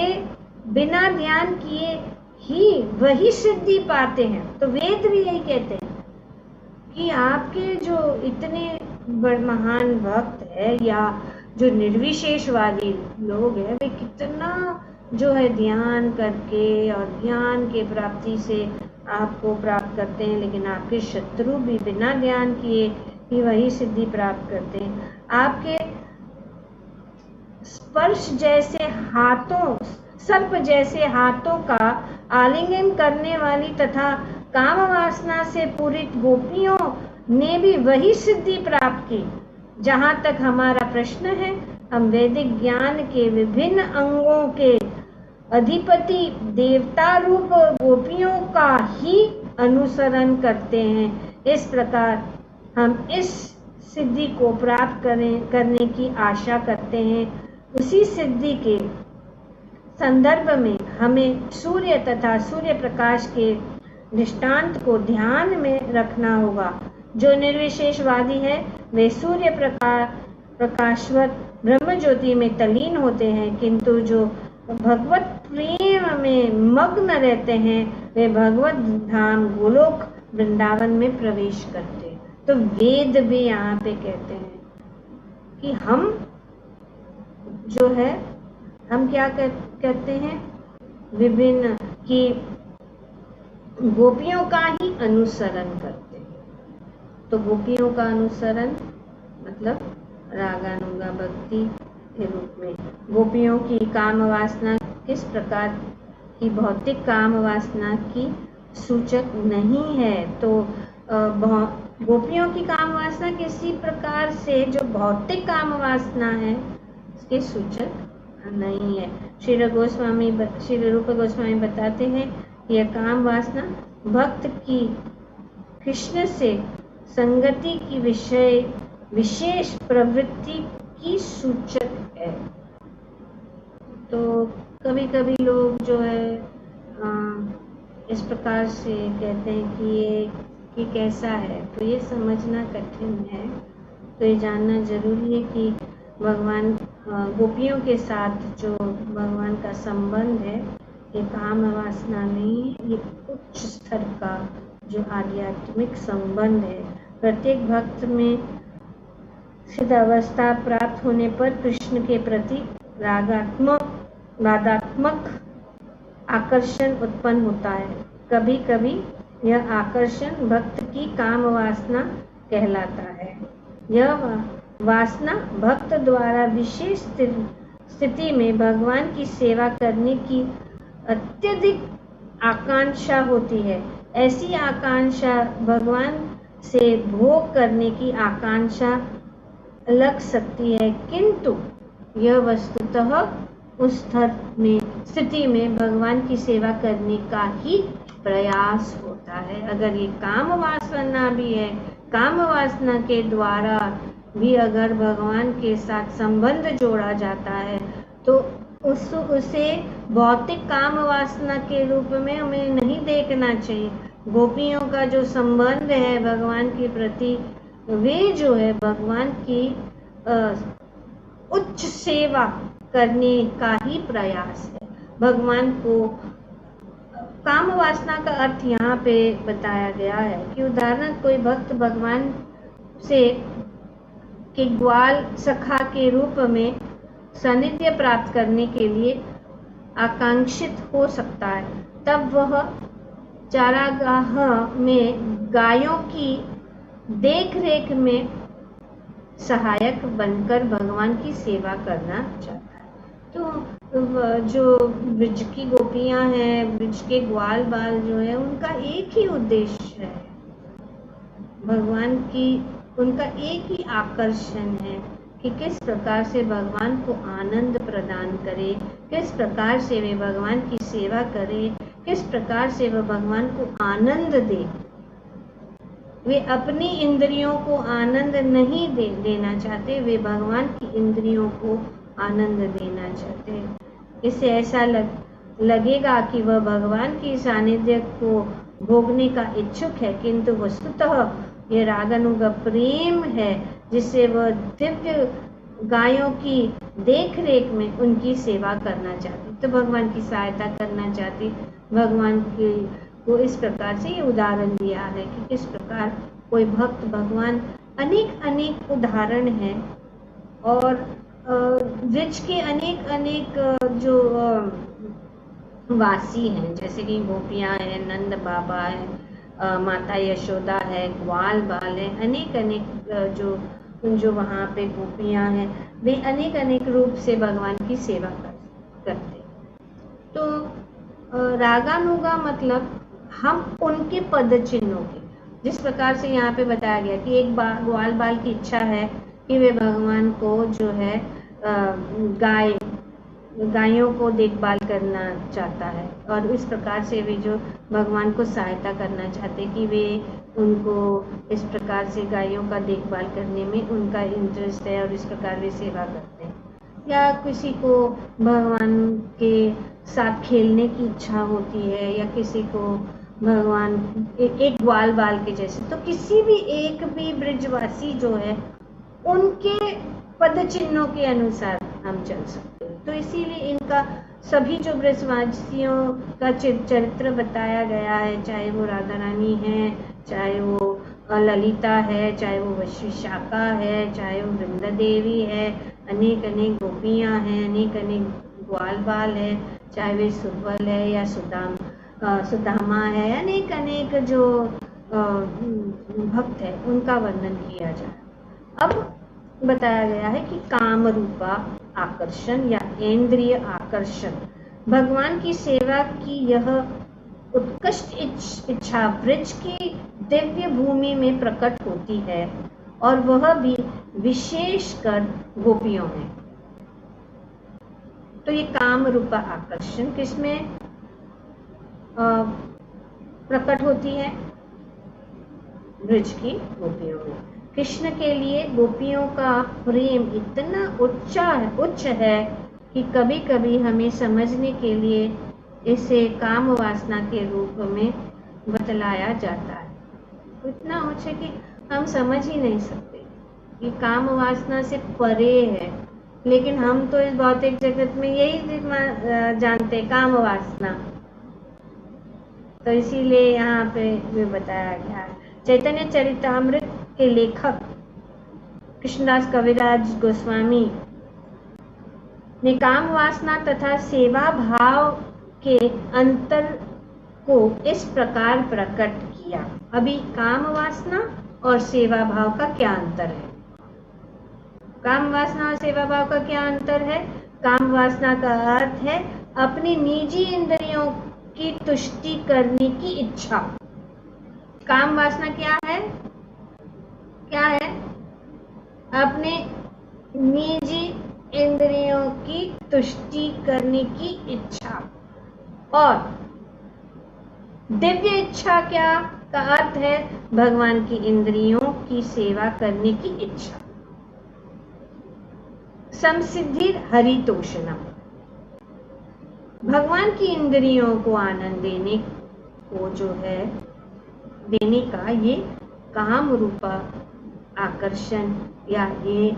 बिना ध्यान किए ही वही सिद्धि पाते हैं। तो वेद भी यही कहते हैं कि आपके जो इतने महान भक्त है या जो निर्विशेषवादी लोग हैं, वे कितना जो है ध्यान करके और ज्ञान के प्राप्ति से आपको प्राप्त करते हैं, लेकिन आपके शत्रु भी बिना ध्यान किए ही वही सिद्धि प्राप्त करते हैं। आपके स्पर्श जैसे हाथों, सर्प जैसे हाथों का आलिंगन करने वाली तथा काम वासना से पूरित गोपियों ने भी वही सिद्धि प्राप्त की। जहाँ तक हमारा प्रश्न है, हम वैदिक ज्ञान के विभिन्न अंगों के अधिपति देवता रूप गोपियों का ही अनुसरण करते हैं। इस प्रकार हम इस सिद्धि को प्राप्त करने की आशा करते हैं। उसी सिद्धि के संदर्भ में हमें सूर्य तथा सूर्य प्रकाश के दृष्टांत को ध्यान में रखना होगा। जो निर्विशेषवादी है वे सूर्य प्रकाशवत ब्रह्म ज्योति में तलीन होते हैं, किंतु जो भगवत प्रेम में मग्न रहते हैं वे भगवत धाम गोलोक वृंदावन में प्रवेश करते हैं। तो वेद भी यहाँ पे कहते हैं कि हम जो है हम क्या कहते हैं, विभिन्न की गोपियों का ही अनुसरण करते हैं। तो गोपियों का अनुसरण मतलब रागानुगा भक्ति के रूप में। गोपियों की काम वासना किस प्रकार की भौतिक काम वासना की सूचक नहीं है। तो गोपियों की काम वासना किसी प्रकार से जो भौतिक काम वासना है इसके सूचक नहीं है। श्री रूप गोस्वामी बताते हैं यह काम वासना भक्त की कृष्ण से संगति की विशेष प्रवृत्ति की सूचक है। तो कभी कभी लोग जो है इस प्रकार से कहते हैं कि ये कैसा है, तो ये समझना कठिन है। तो ये जानना जरूरी है कि भगवान गोपियों के साथ जो भगवान का संबंध है ये काम वासना नहीं है, ये उच्च स्तर का जो आध्यात्मिक संबंध है। प्रत्येक भक्त में सिद्ध अवस्था प्राप्त होने पर कृष्ण के प्रति रागात्मक आकर्षण उत्पन्न होता है। कभी कभी यह आकर्षण भक्त की काम वासना कहलाता है। यह वासना भक्त द्वारा विशेष स्थिति में भगवान की सेवा करने की अत्यधिक आकांक्षा होती है। ऐसी आकांक्षा भगवान से भोग करने की आकांक्षा लग सकती है, किंतु यह वस्तुतः उस स्थिति में भगवान की सेवा करने का ही प्रयास होता है। अगर ये काम वासना भी है, काम वासना के द्वारा भी अगर भगवान के साथ संबंध जोड़ा जाता है तो उसे भौतिक काम वासना के रूप में हमें नहीं देखना चाहिए। गोपियों का जो संबंध है भगवान के प्रति, वे जो है भगवान की उच्च सेवा करने का ही प्रयास है। भगवान को काम वासना का अर्थ यहाँ पे बताया गया है कि उदाहरण कोई भक्त भगवान से के ग्वाल सखा के रूप में सानिध्य प्राप्त करने के लिए आकांक्षित हो सकता है। तब वह चारागाह में गायों की देखरेख में सहायक बनकर भगवान की सेवा करना चाहता है। तो जो ब्रज की गोपियां हैं, ब्रज के ग्वाल बाल जो है, उनका एक ही उद्देश्य है, भगवान की उनका एक ही आकर्षण है कि किस प्रकार से भगवान को आनंद प्रदान करे, किस प्रकार से वे भगवान की सेवा करे, किस प्रकार से वह भगवान को आनंद दे। वे अपनी इंद्रियों को आनंद नहीं देना चाहते, वे भगवान की इंद्रियों को आनंद देना चाहते हैं। इससे ऐसा लगेगा कि वह भगवान की सानिध्य को भोगने का इच्छुक है, किंतु वस्तुतः ये रागानुग प्रेम है जिससे वह दिव्य गायों की देखरेख में उनकी सेवा करना चाहती, तो भगवान की सहायता करना चाहती। भगवान की को इस प्रकार से ये उदाहरण दिया है कि किस प्रकार कोई भक्त भगवान अनेक उदाहरण हैं और ब्रज के अनेक जो वासी हैं, जैसे कि गोपियां हैं, नंद बाबा है, माता यशोदा है, ग्वाल बाल है, अनेक जो वहाँ पे गोपियां हैं, वे अनेक रूप से भगवान की सेवा करते हैं। तो रागानुगा मतलब हम उनके पद चिन्हों के, जिस प्रकार से यहाँ पे बताया गया कि एक ग्वाल बाल की इच्छा है कि वे भगवान को जो है गायों को देखभाल करना चाहता है, और इस प्रकार से वे जो भगवान को सहायता करना चाहते कि वे उनको इस प्रकार से गायों का देखभाल करने में उनका इंटरेस्ट है और इस प्रकार वे सेवा करते हैं। या किसी को भगवान के साथ खेलने की इच्छा होती है, या किसी को भगवान एक ग्वाल बाल के जैसे, तो किसी भी एक भी ब्रजवासी जो है उनके पद चिन्हों के अनुसार हम चल सकते हैं। तो इसीलिए इनका सभी जो ब्रजवासियों का चरित्र बताया गया है, चाहे वो राधा रानी है, चाहे वो ललिता है, चाहे वो विशाखा है, चाहे वो वृंदा देवी है, अनेक अनेक गोपियां हैं, अनेक अनेक ग्वाल बाल है, चाहे वे सुबल है या सुदामा है, अनेक अनेक जो भक्त है उनका वर्णन किया जाए। अब बताया गया है कि काम रूपा आकर्षण या इंद्रिय आकर्षण भगवान की सेवा की यह उत्कृष्ट इच्छा ब्रज की दिव्य भूमि में प्रकट होती है, और वह भी विशेषकर गोपियों में। तो ये काम रूपा आकर्षण किसमें प्रकट होती है? ब्रज की गोपियों में। कृष्ण के लिए गोपियों का प्रेम इतना उच्च है कि कभी कभी हमें समझने के लिए इसे काम वासना के रूप में बतलाया जाता है। इतना उच्च है कि हम समझ ही नहीं सकते कि काम वासना से परे है, लेकिन हम तो इस भौतिक जगत में यही जानते काम वासना। तो इसीलिए यहाँ पे भी बताया गया है। चैतन्य चरितामृत के लेखक कृष्णदास कविराज गोस्वामी ने काम वासना तथा सेवा भाव के अंतर को इस प्रकार प्रकट किया। अभी काम वासना और सेवा भाव का क्या अंतर है? काम वासना और सेवा भाव का क्या अंतर है? काम वासना का अर्थ है अपनी निजी इंद्रियों की तुष्टि करने की इच्छा। काम वासना क्या है? क्या है? अपने निजी इंद्रियों की तुष्टि करने की इच्छा। और दिव्य इच्छा क्या का अर्थ है? भगवान की इंद्रियों की सेवा करने की इच्छा। समसिद्धि हरितोषणम, भगवान की इंद्रियों को आनंद देने को जो है देने का ये काम रूपा आकर्षण या ये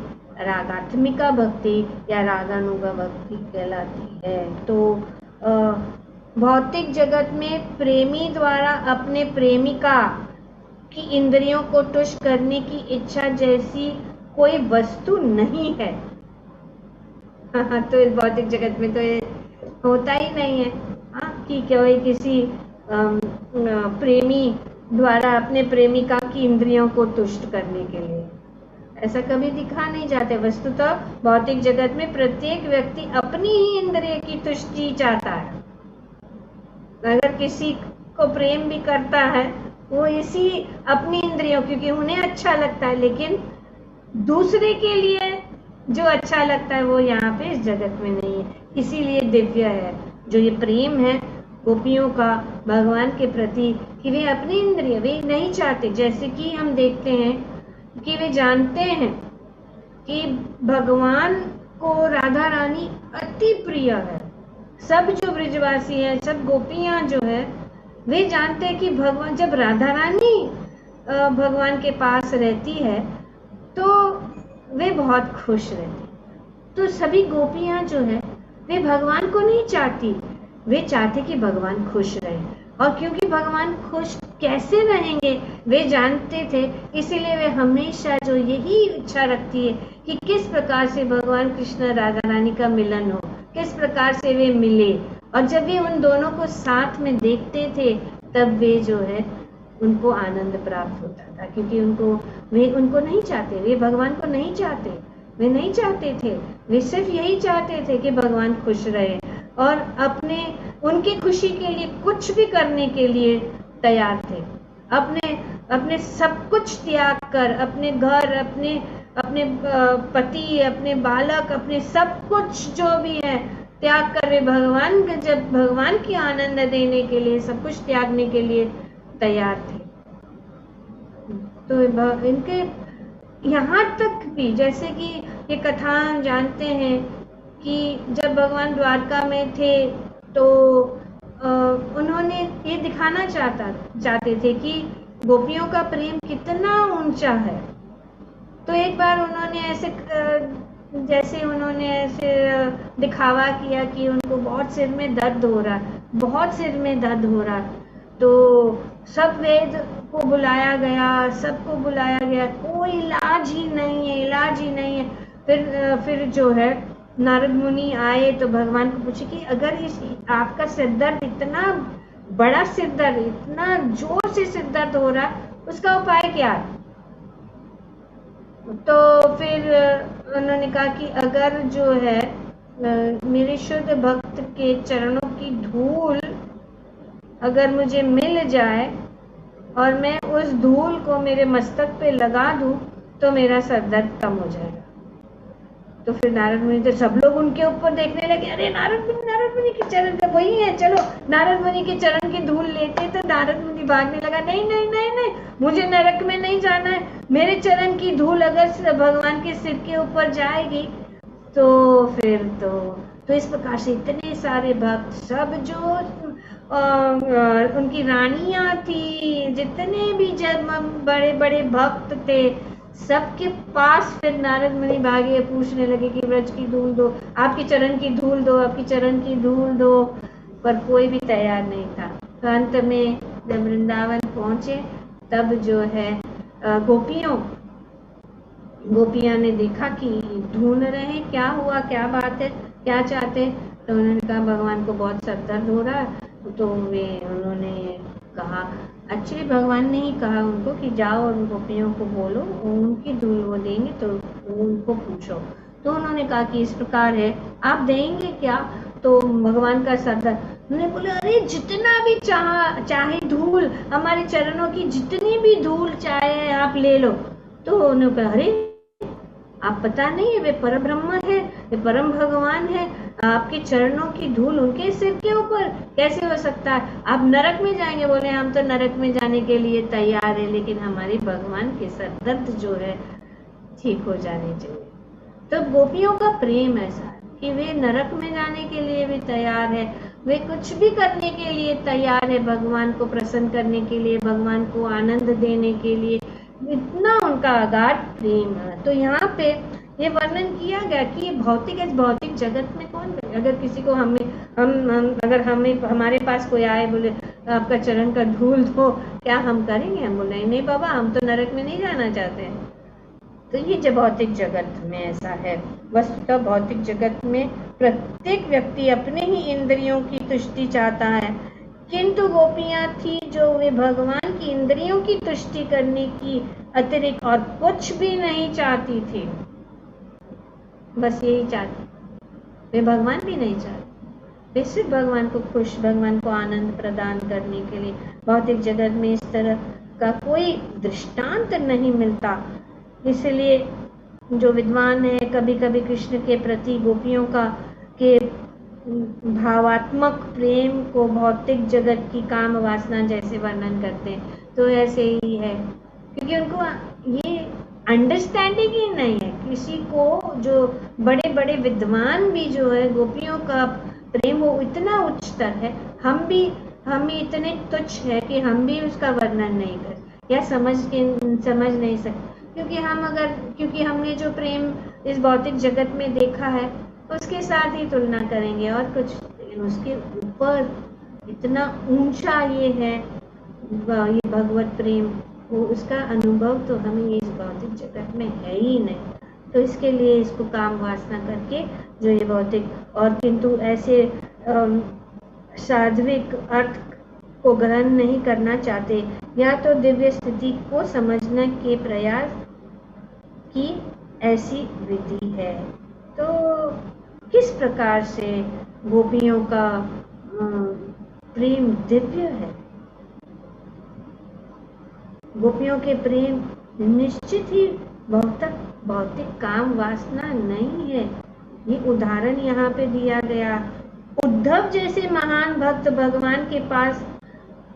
रागात्मिका भक्ति या रागानुगा भक्ति कहलाती है। तो भौतिक जगत में प्रेमी द्वारा अपने प्रेमिका की इंद्रियों को तुष्ट करने की इच्छा जैसी कोई वस्तु नहीं है। तो इस भौतिक जगत में तो ये होता ही नहीं है कि कोई किसी प्रेमी द्वारा अपने प्रेमिका की इंद्रियों को तुष्ट करने के लिए, ऐसा कभी दिखा नहीं जाते। वस्तुतः भौतिक जगत में प्रत्येक व्यक्ति अपनी ही इंद्रिय की तुष्टि चाहता है। अगर किसी को प्रेम भी करता है वो इसी अपनी इंद्रियों, क्योंकि उन्हें अच्छा लगता है, लेकिन दूसरे के लिए जो अच्छा लगता है वो यहाँ पे इस जगत में नहीं है। इसीलिए दिव्य है जो ये प्रेम है गोपियों का भगवान के प्रति, कि वे अपनी इंद्रिय वे नहीं चाहते। जैसे कि हम देखते हैं कि वे जानते हैं कि भगवान को राधा रानी अति प्रिय है। सब जो ब्रजवासी है, सब गोपियां जो है, वे जानते हैं कि भगवान, जब राधा रानी भगवान के पास रहती है तो वे बहुत खुश रहती। तो सभी गोपियां जो है वे भगवान को नहीं चाहती, वे चाहते कि भगवान खुश रहे। और क्योंकि भगवान खुश कैसे रहेंगे वे जानते थे, इसीलिए वे हमेशा जो यही इच्छा रखती है कि किस प्रकार से भगवान कृष्ण राधा रानी का मिलन हो, किस प्रकार से वे मिले। और जब वे उन दोनों को साथ में देखते थे तब वे जो है उनको आनंद प्राप्त होता था, क्योंकि वे उनको नहीं चाहते, वे भगवान को नहीं चाहते, वे नहीं चाहते थे, वे सिर्फ यही चाहते थे कि भगवान खुश रहे और उनकी खुशी के लिए कुछ भी करने के लिए तैयार थे। अपने सब कुछ त्याग कर, अपने घर, अपने पति, अपने बालक, अपने सब कुछ जो भी है त्याग कर वे जब भगवान की आनंद देने के लिए सब कुछ त्यागने के लिए तैयार थे। तो इनके यहाँ तक भी, जैसे कि ये कथा जानते हैं कि जब भगवान द्वारका में थे तो उन्होंने ये दिखाना चाहते थे कि गोपियों का प्रेम कितना ऊंचा है। तो एक बार उन्होंने जैसे उन्होंने ऐसे दिखावा किया कि उनको बहुत सिर में दर्द हो रहा, बहुत सिर में दर्द हो रहा, तो सब वेद को बुलाया गया, सबको बुलाया गया, कोई इलाज ही नहीं है, इलाज ही नहीं है। फिर जो है नारद मुनि आए तो भगवान को पूछे कि अगर आपका सिर दर्द, इतना बड़ा सिर दर्द, इतना जोर से सिर दर्द हो रहा, उसका उपाय क्या है? तो फिर उन्होंने कहा कि अगर जो है मेरे शुद्ध भक्त के चरणों की धूल अगर मुझे मिल जाए और मैं उस धूल को मेरे मस्तक पे लगा दूं तो मेरा सर दर्द कम हो जाएगा। तो फिर नारद मुनि, तो सब लोग उनके ऊपर देखने लगे, अरे नारद मुनि के चरण तो वही है, चलो नारद मुनि के चरण की धूल लेते। तो नारद मुनि भागने लगा, नहीं नहीं नहीं नहीं, मुझे नरक में नहीं जाना है, मेरे चरण की धूल अगर भगवान के सिर के ऊपर जाएगी तो फिर तो इस प्रकार से इतने सारे भक्त, सब जो उनकी रानियां थी, जितने भी जब बड़े बड़े भक्त थे, सबके पास फिर नारद मुनि भागे, पूछने लगे कि व्रज की धूल दो, आपकी चरण की धूल दो, आपकी चरण की धूल दो, पर कोई भी तैयार नहीं था। तो अंत में जब वृंदावन पहुंचे तब जो है गोपियां ने देखा कि ढूंढ रहे हैं, क्या हुआ, क्या बात है, क्या चाहते। तो उन्होंने कहा भगवान को बहुत सर दर्द हो रहा है। तो उन्होंने कहा, एक्चुअली भगवान ने ही कहा उनको कि जाओ और गोपियों को बोलो, उनकी धूल वो देंगे, तो उनको पूछो। तो उन्होंने कहा कि इस प्रकार है, आप देंगे क्या? तो भगवान का सर दर्द, उन्होंने बोला, अरे जितना भी चाहे धूल, हमारे चरणों की जितनी भी धूल चाहे आप ले लो। तो उन्होंने कहा, अरे आप पता नहीं है, वे परम ब्रह्म है, वे परम भगवान है, आपके चरणों की धूल उनके सिर के ऊपर कैसे हो सकता है? आप नरक में जाएंगे। बोले, हम तो नरक में जाने के लिए तैयार है, लेकिन हमारे भगवान के सर दर्द जो है ठीक हो जाने चाहिए। तो गोपियों का प्रेम ऐसा है कि वे नरक में जाने के लिए भी तैयार है, वे कुछ भी करने के लिए तैयार है, भगवान को प्रसन्न करने के लिए, भगवान को आनंद देने के लिए, इतना उनका अगाध प्रेम है। तो यहाँ पे ये वर्णन किया गया कि ये भौतिक जगत में कौन करे? अगर किसी को अगर हमारे पास कोई आए, बोले आपका चरण का धूल दो, क्या हम करेंगे? हम बोले, नहीं बाबा, हम तो नरक में नहीं जाना चाहते हैं। तो ये जो भौतिक जगत में ऐसा है। वस्तुतः भौतिक जगत में प्रत्येक व्यक्ति अपने ही इंद्रियों की तुष्टि चाहता है, किंतु गोपियां थी जो वे भगवान की इंद्रियों की तुष्टि करने की अतिरिक्त और कुछ भी नहीं चाहती थी, बस यही चाहती, वे भगवान भी नहीं चाहते, वे सिर्फ भगवान को खुश, भगवान को आनंद प्रदान करने के लिए। भौतिक जगत में इस तरह का कोई दृष्टांत नहीं मिलता, इसलिए जो विद्वान है कभी कभी कृष्ण के प्रति गोपियों के भावात्मक प्रेम को भौतिक जगत की काम वासना जैसे वर्णन करते हैं। तो ऐसे ही है, क्योंकि उनको ये अंडरस्टैंडिंग ही नहीं है। किसी को जो बड़े बड़े विद्वान भी जो है, गोपियों का प्रेम वो इतना उच्चतर है, हम इतने तुच्छ है कि हम भी उसका वर्णन नहीं कर या समझ नहीं सकते, क्योंकि हमने जो प्रेम इस भौतिक जगत में देखा है उसके साथ ही तुलना करेंगे और कुछ, लेकिन उसके ऊपर इतना ऊंचा ये है, ये भगवत प्रेम, वो उसका अनुभव तो हमें इस भौतिक जगत में है ही नहीं। तो इसके लिए इसको काम वासना करके जो ये भौतिक और किंतु ऐसे सात्विक अर्थ को ग्रहण नहीं करना चाहते, या तो दिव्य स्थिति को समझने के प्रयास की ऐसी विधि है। तो किस प्रकार से गोपियों का प्रेम दिव्य है, गोपियों के प्रेम निश्चित ही भौतिक काम वासना नहीं है। ये उदाहरण यहाँ पे दिया गया, उद्धव जैसे महान भक्त भगवान के पास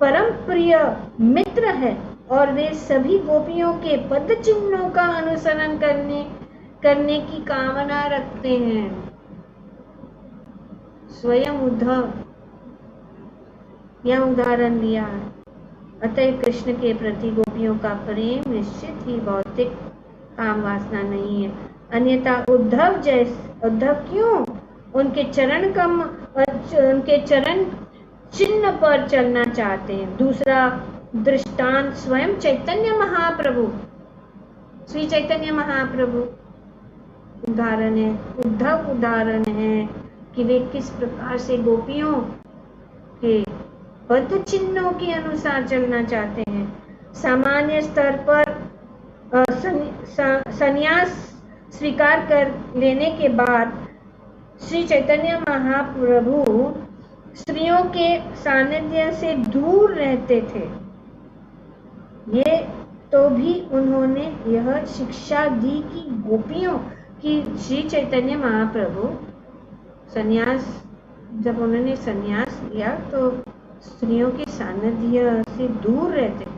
परम प्रिय मित्र है और वे सभी गोपियों के पद चिन्हों का अनुसरण करने की कामना रखते हैं। स्वयं उद्धव यह उदाहरण लिया है। अतः कृष्ण के प्रति गोपियों का प्रेम निश्चित ही भौतिक काम वासना नहीं है, अन्यथा उद्धव क्यों उनके चरण कम उनके चरण चिन्ह पर चलना चाहते हैं। दूसरा दृष्टांत स्वयं चैतन्य महाप्रभु, श्री चैतन्य महाप्रभु उदाहरण है, उद्धव उदाहरण है कि वे किस प्रकार से गोपियों के पद चिन्हों के अनुसार चलना चाहते हैं। सामान्य स्तर पर संन्यास स्वीकार कर लेने के बाद श्री चैतन्य महाप्रभु स्त्रियों के सानिध्य से दूर रहते थे। ये तो भी उन्होंने यह शिक्षा दी कि गोपियों की श्री चैतन्य महाप्रभु जब उन्होंने संन्यास लिया तो स्त्रियों के सानिध्य से दूर रहते थे,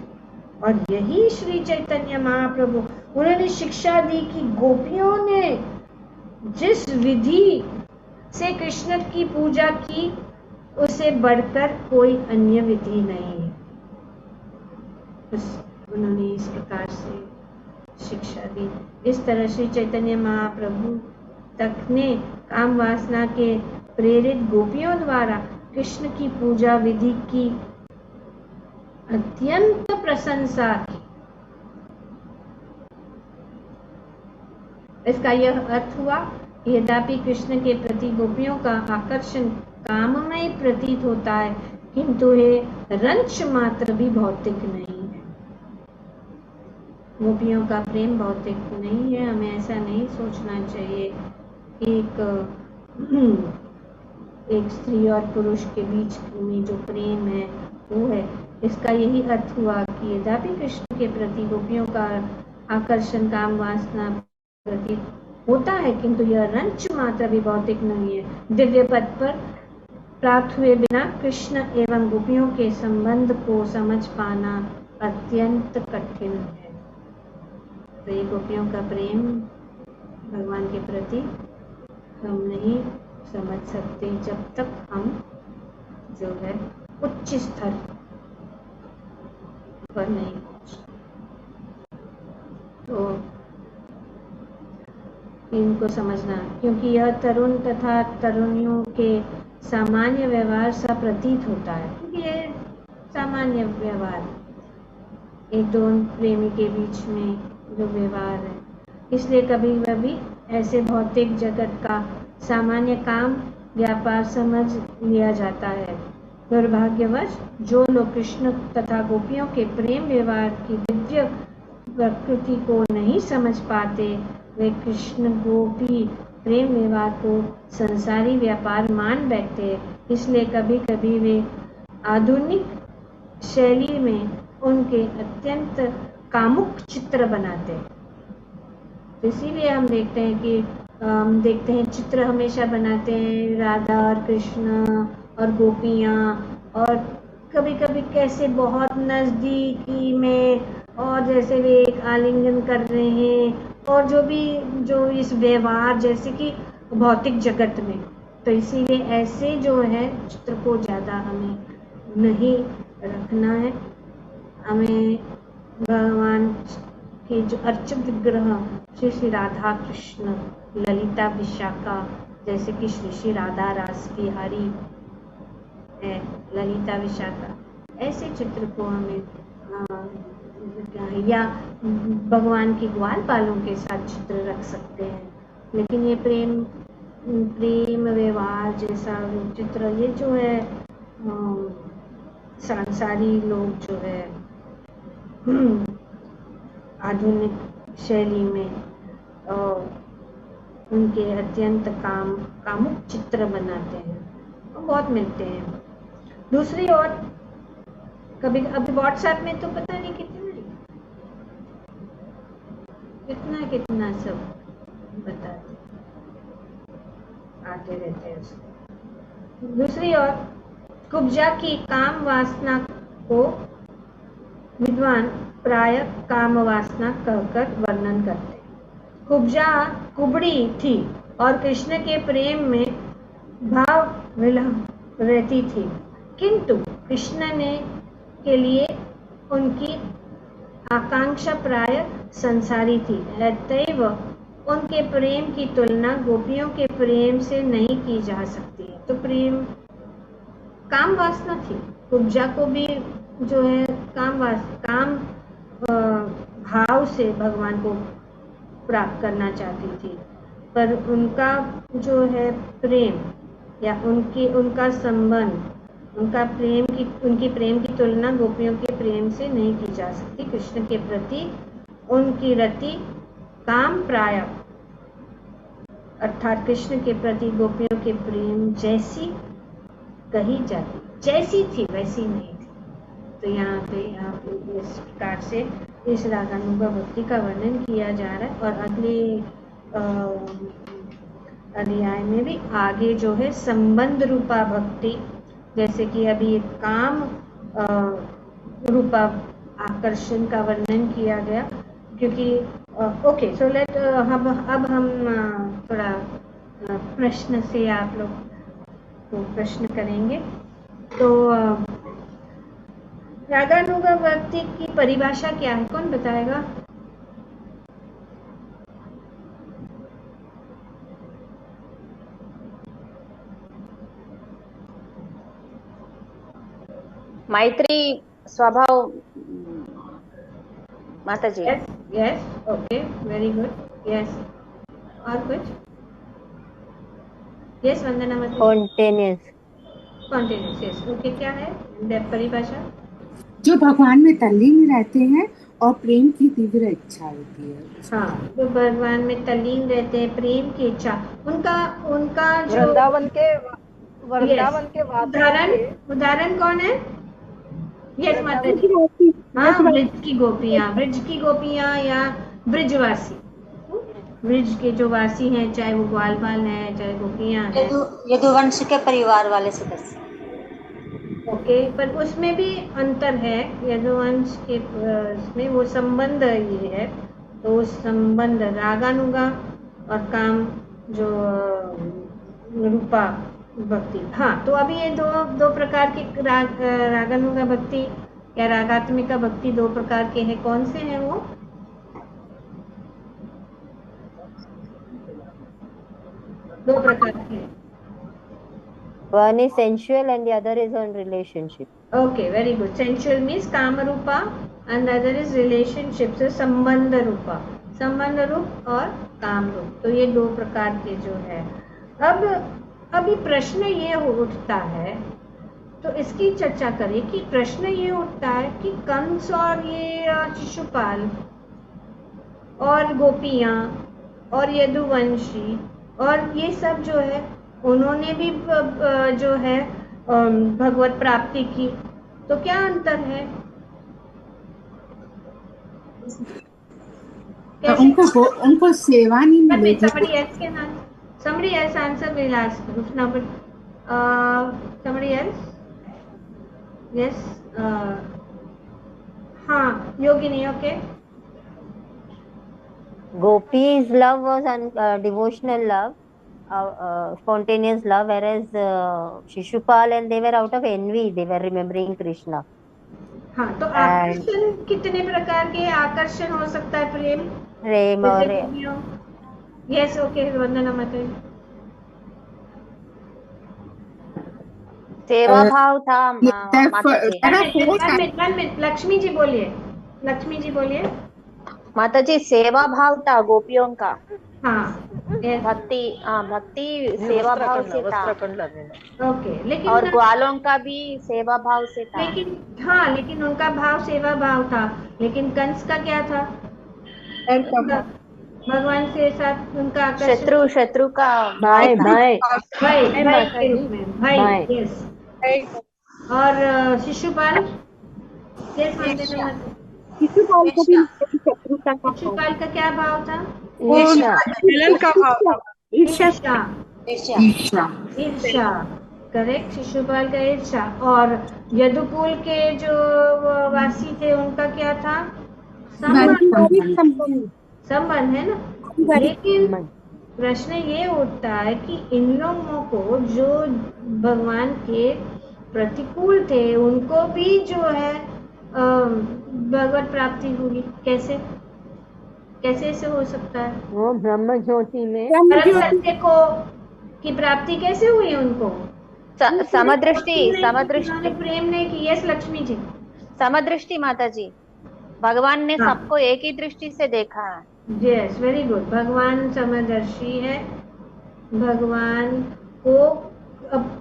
और यही श्री चैतन्य महाप्रभु उन्होंने शिक्षा दी कि गोपियों ने जिस विधि से कृष्ण की पूजा की उसे बढ़कर कोई अन्य विधि नहीं है। उन्होंने इस प्रकार से शिक्षा दी। इस तरह श्री चैतन्य महाप्रभु तक ने काम वासना के प्रेरित गोपियों द्वारा कृष्ण की पूजा विधि की अत्यंत प्रशंसा की। इसका यह अर्थ हुआ कि यद्यपि कृष्ण के प्रति गोपियों का आकर्षण काममय प्रतीत होता है, किंतु यह रंच मात्र भी भौतिक नहीं है। गोपियों का प्रेम भौतिक नहीं है। हमें ऐसा नहीं सोचना चाहिए कि एक स्त्री और पुरुष के बीच में जो प्रेम है वो है। इसका यही अर्थ हुआ कि यद्यपि कृष्ण के प्रति गोपियों का आकर्षण काम वासना प्रति होता है, किंतु यह रंच मात्र भी भौतिक नहीं है। दिव्य पद पर प्राप्त हुए बिना कृष्ण एवं गोपियों के संबंध को समझ पाना अत्यंत कठिन है। तो ये गोपियों का प्रेम भगवान के प्रति हम नहीं समझ सकते जब तक हम जो है उच्च स्तर पर नहीं पहुंचते। तो इनको समझना, क्योंकि यह तरुण तथा तरुणियों के सामान्य व्यवहार सा प्रतीत होता है, क्योंकि ये सामान्य व्यवहार एक दो प्रेमी के बीच में जो व्यवहार है, इसलिए कभी कभी ऐसे भौतिक जगत का सामान्य काम व्यापार समझ लिया जाता है। दुर्भाग्यवश जो लोग कृष्ण तथा गोपियों के प्रेम व्यवहार की दिव्य प्रकृति को नहीं समझ पाते, वे कृष्ण गोपी प्रेम व्यवहार को संसारी व्यापार मान बैठते हैं। इसलिए कभी कभी वे आधुनिक शैली में उनके अत्यंत कामुक चित्र बनाते हैं। तो इसीलिए हम देखते हैं चित्र हमेशा बनाते हैं राधा और कृष्ण और गोपियाँ, और कभी कभी कैसे बहुत नज़दीकी में, और जैसे वे एक आलिंगन कर रहे हैं, और जो इस व्यवहार जैसे कि भौतिक जगत में। तो इसीलिए ऐसे जो है चित्र को ज़्यादा हमें नहीं रखना है। हमें भगवान के जो अर्चित विग्रह श्री श्री राधा कृष्ण ललिता विशाखा, जैसे कि श्री श्री राधा रास बिहारी है, ललिता विशाखा, ऐसे चित्र को हमें या भगवान के ग्वाल बालों के साथ चित्र रख सकते हैं। लेकिन ये प्रेम व्यवहार जैसा चित्र, ये जो है सांसारी लोग जो है आधुनिक शैली में उनके अत्यंत कामुक चित्र बनाते हैं, वो बहुत मिलते हैं। दूसरी ओर कभी अभी व्हाट्सएप में तो पता नहीं कितना सब बताते आते रहते हैं। दूसरी ओर कुब्जा की काम वासना को विद्वान प्राय काम वासना कहकर वर्णन करते। कुब्जा कुबड़ी थी और कृष्ण के प्रेम में भाव विलंब रहती थी, किंतु कृष्ण ने के लिए उनकी आकांक्षा प्राय संसारी थी, अतएव उनके प्रेम की तुलना गोपियों के प्रेम से नहीं की जा सकती। तो प्रेम काम वासना थी, कुब्जा को भी जो है काम भाव से भगवान को प्राप्त करना चाहती थी, पर उनका जो है प्रेम या उनका संबंध, उनकी प्रेम की तुलना गोपियों के प्रेम से नहीं की जा सकती। कृष्ण के प्रति उनकी रति काम प्राय, अर्थात कृष्ण के प्रति गोपियों के प्रेम जैसी कही जाती, जैसी थी वैसी नहीं थी। तो यहाँ पे इस प्रकार से इस रागानुगा भक्ति का वर्णन किया जा रहा है। और अगले अध्याय में भी आगे जो है संबंध रूपा भक्ति, जैसे कि अभी काम रूपा आकर्षण का वर्णन किया गया, क्योंकि ओके सो लेट अब हम थोड़ा प्रश्न से आप लोग को प्रश्न करेंगे। तो रागानुगा भक्ति की परिभाषा क्या है, कौन बताएगा? मैत्री स्वभाव माता ji. Yes okay very good, yes और कुछ? यस वंदना माता। स्पॉन्टेनियस यस ओके, क्या है परिभाषा? जो भगवान में तल्लीन रहते हैं और प्रेम की तीव्र इच्छा होती है। हाँ, जो भगवान में तल्लीन रहते हैं, प्रेम की इच्छा, उनका जो वृंदावन के उदाहरण कौन है? यस माता जी, हाँ ब्रिज की गोपियां या ब्रिजवासी, ब्रिज के जो वासी हैं, चाहे वो ग्वालबाल है चाहे गोपियां हैं, यदुवंश के परिवार वाले सदस्य। ओके, पर उसमें भी अंतर है। यदुवंश के इसमें वो संबंध ये है, तो उस संबंध रागानुगा और काम जो रूपा भक्ति। हाँ, तो अभी ये दो प्रकार की रागानुगा भक्ति या रागात्मिका भक्ति दो प्रकार के हैं। कौन से हैं वो? दो प्रकार के हैं। One is sensual and the other is on relationship. Okay, very good. Sensual means kama rupa and the other is relationship, so संबंध रूपा, संबंध रूप और काम रूप। तो ये दो प्रकार के जो है। अब अभी प्रश्न ये उठता है, तो इसकी चर्चा करें कि प्रश्न ये उठता है कि कंस और ये शिशुपाल और गोपियां और यदुवंशी और ये सब जो है, उन्होंने भी जो है भगवत प्राप्ति की, तो क्या अंतर है? उनको सेवा नहीं मिलेगी। somebody else answer will ask now, but somebody else, yes, हाँ योगिनी, okay. Gopi's love was devotional love, spontaneous love, whereas Shishupal and they were out of envy, they were remembering Krishna. हाँ, तो आकर्षण कितने प्रकार के आकर्षण हो सकता है? प्रेम और यस ओके वंदना माता। सेवा भाव था माता जी। लक्ष्मी जी बोलिए, लक्ष्मी जी बोलिए। माता जी, सेवा भाव था गोपियों का। हाँ, भक्ति सेवा भाव से था। ओके, लेकिन और ग्वालों का भी सेवा भाव से था। लेकिन उनका भाव सेवा भाव था। लेकिन कंस का क्या था? भगवान से साथ उनका शत्रु का भाई यस। और शिशुपाल, शिशुपाल का क्या भाव था? ईर्ष्या, करेक्ट, शिशुपाल का ईर्ष्या। और यदुकुल के जो वासी थे उनका क्या था? संबंध है ना। लेकिन प्रश्न ये उठता है कि इन लोगों को जो भगवान के प्रतिकूल थे उनको भी जो है भगवत प्राप्ति होगी? कैसे कैसे ऐसे हो सकता है? वो ब्रह्म ज्योति में ब्रह्म परम ज्योति सत्य को की प्राप्ति कैसे हुई उनको? समदृष्टि उन्होंने समदृष्टि प्रेम नहीं की। यस लक्ष्मी जी। समदृष्टि माता जी, भगवान ने हाँ, सबको एक ही दृष्टि से देखा है। Yes very good. भगवान समदर्शी है। भगवान को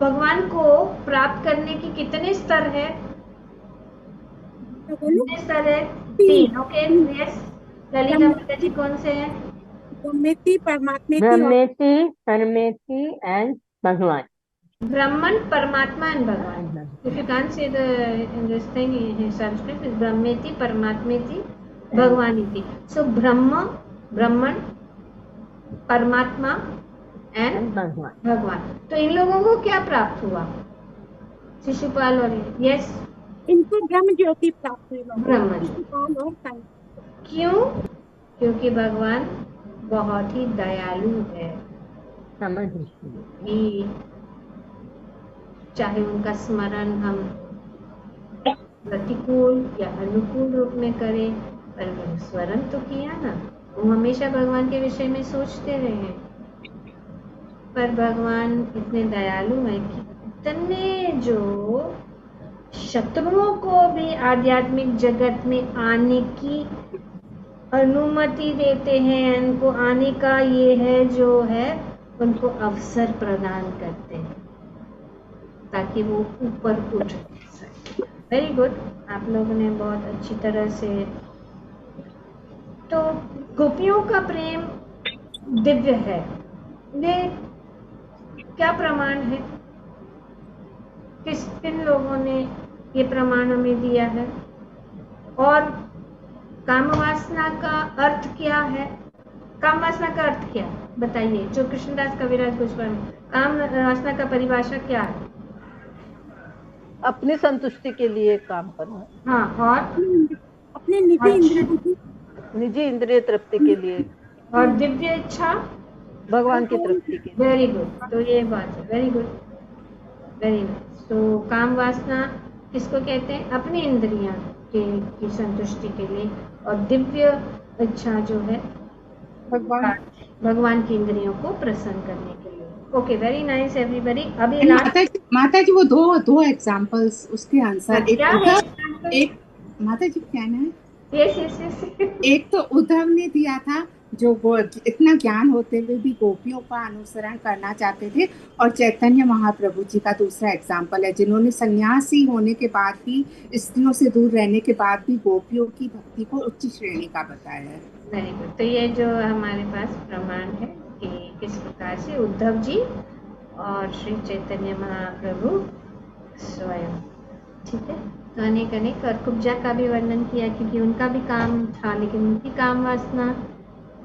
भगवान को प्राप्त करने की कितने स्तर है? बोलो। कितने स्तर है? तीन 3। ओके तीन, यस। ललिता माता जी ब्रह्मेति कौन से हैं? ब्रह्मेति परमात्मेति और ब्रह्मेति परमेति एंड भगवान। ब्रह्मन परमात्मा एंड भगवान। If you can't say this thing in Sanskrit, is Brahmeti, Paramatmeti, Bhagwaniti. So Brahma, Brahman, परमात्मा एंड भगवान। भगवान। तो इन लोगों को क्या प्राप्त हुआ? शिशुपाल और यस इनको ब्रह्म ज्योति प्राप्त हुई बाबा। ब्रह्म। शिशुपाल और साई। क्यों? क्योंकि भगवान बहुत ही दयालु है समदृष्टि कि चाहे उनका स्मरण हम प्रतिकूल या अनुकूल रूप में करें, पर वो स्मरण तो किया ना। वो हमेशा भगवान के विषय में सोचते रहे। पर भगवान इतने दयालु हैं कि इतने जो शत्रुओं को भी आध्यात्मिक जगत में आने की अनुमति देते हैं। उनको आने का ये है जो है उनको अवसर प्रदान करते हैं ताकि वो ऊपर उठ सके। Very good. आप लोगों ने बहुत अच्छी तरह से। तो गोपियों का प्रेम दिव्य है। ये क्या प्रमाण है? किन लोगों ने ये प्रमाण हमें दिया है? और काम वासना का अर्थ क्या है? काम वासना का अर्थ क्या बताइए? जो कृष्णदास कविराज गोस्वामी, काम वासना का परिभाषा क्या है? अपनी संतुष्टि के लिए काम करना। हाँ, और अपने निजी इंद्रिय तृप्ति के लिए और दिव्य इच्छा भगवान की तृप्ति के लिए। Very good. तो ये बात है। Very good, very nice. तो काम वासना किसको कहते हैं? अपनी इंद्रियां की संतुष्टि के लिए। और दिव्य इच्छा जो है भगवान की इंद्रियों को प्रसन्न करने के लिए। Okay, very nice everybody. अभी माता जी वो दो एग्जांपल्स उसके आंसर। क्या है? एक माता जी क्या है? Yes yes yes. एक तो उद्धव ने दिया था जो वो इतना ज्ञान होते हुए भी गोपियों का अनुसरण करना चाहते थे। और चैतन्य महाप्रभु जी का दूसरा एग्जाम्पल है जिन्होंने सन्यासी होने के बाद भी, स्त्रियों से दूर रहने के बाद भी गोपियों की भक्ति को उच्च श्रेणी का बताया है। Very good. तो ये जो हमारे पास प्रमाण है कि किस प्रकार से उद्धव जी और श्री चैतन्य महाप्रभु स्वयं, ठीक है। तो अनेक अनेक और कुब्जा का भी वर्णन किया क्योंकि उनका भी काम था, लेकिन उनकी काम वासना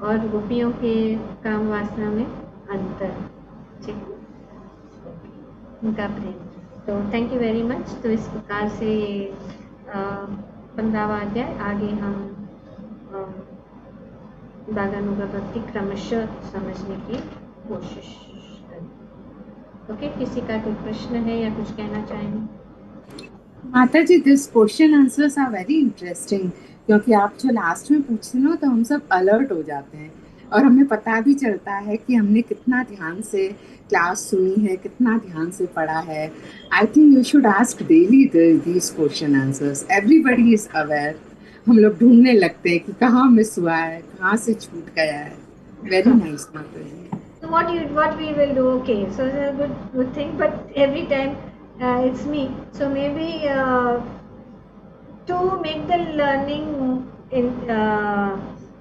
और गोपियों के काम वासना में अंतर, ठीक है, उनका प्रेम। तो थैंक यू वेरी मच। तो इस प्रकार से 15वां अध्याय आगे हम दागानुगा भक्ति क्रमशः समझने की कोशिश करें। ओके, किसी का कोई प्रश्न है या कुछ कहना चाहेंगे? माता ji this question answers are very interesting क्योंकि आप जो लास्ट में पूछते हो तो हम सब अलर्ट हो जाते हैं और हमें पता भी चलता है कि हमने कितना ध्यान से क्लास सुनी है, कितना ध्यान से पढ़ा है। I think you should ask daily these question answers. Everybody is aware. हम लोग ढूंढने लगते हैं कि कहाँ मिस हुआ है, कहाँ से छूट गया है। वेरी नाइस माता जी। So what we will do? Okay, so it's a good thing, but every time it's me. So maybe to make the learning in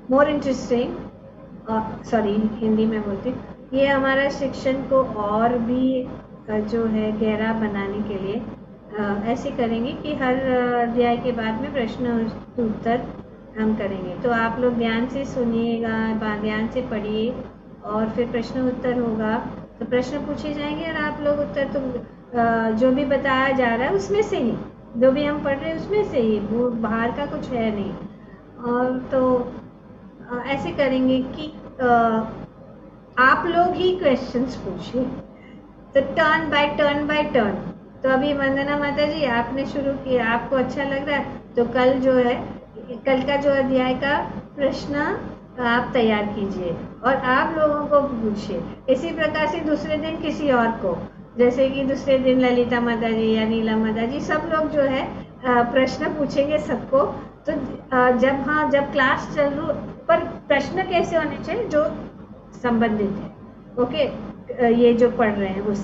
more interesting, sorry Hindi में बोलती, ये हमारा शिक्षण को और भी जो है गहरा बनाने के लिए ऐसे करेंगे कि हर अध्याय के बाद में प्रश्न उत्तर हम करेंगे। तो आप लोग ध्यान से सुनिएगा, ध्यान से पढ़िए और फिर प्रश्न उत्तर होगा। तो प्रश्न पूछे जाएंगे और आप लोग उत्तर तो जो भी बताया जा रहा है उसमें से ही, जो भी हम पढ़ रहे हैं उसमें से ही, वो बाहर का कुछ है नहीं। और तो ऐसे करेंगे कि आप लोग ही क्वेश्चंस पूछिए, तो टर्न बाय टर्न तो अभी वंदना माता जी आपने शुरू किया, आपको अच्छा लग रहा है, तो कल जो है, कल का जो अध्याय का प्रश्न आप तैयार कीजिए और आप लोगों को पूछिए। इसी प्रकार से दूसरे दिन किसी और को, जैसे कि दूसरे दिन ललिता माता जी या नीला माता जी, सब लोग जो है प्रश्न पूछेंगे सबको। तो जब क्लास चलू, पर प्रश्न कैसे होने चाहिए जो संबंधित है, ओके, ये जो पढ़ रहे हैं उस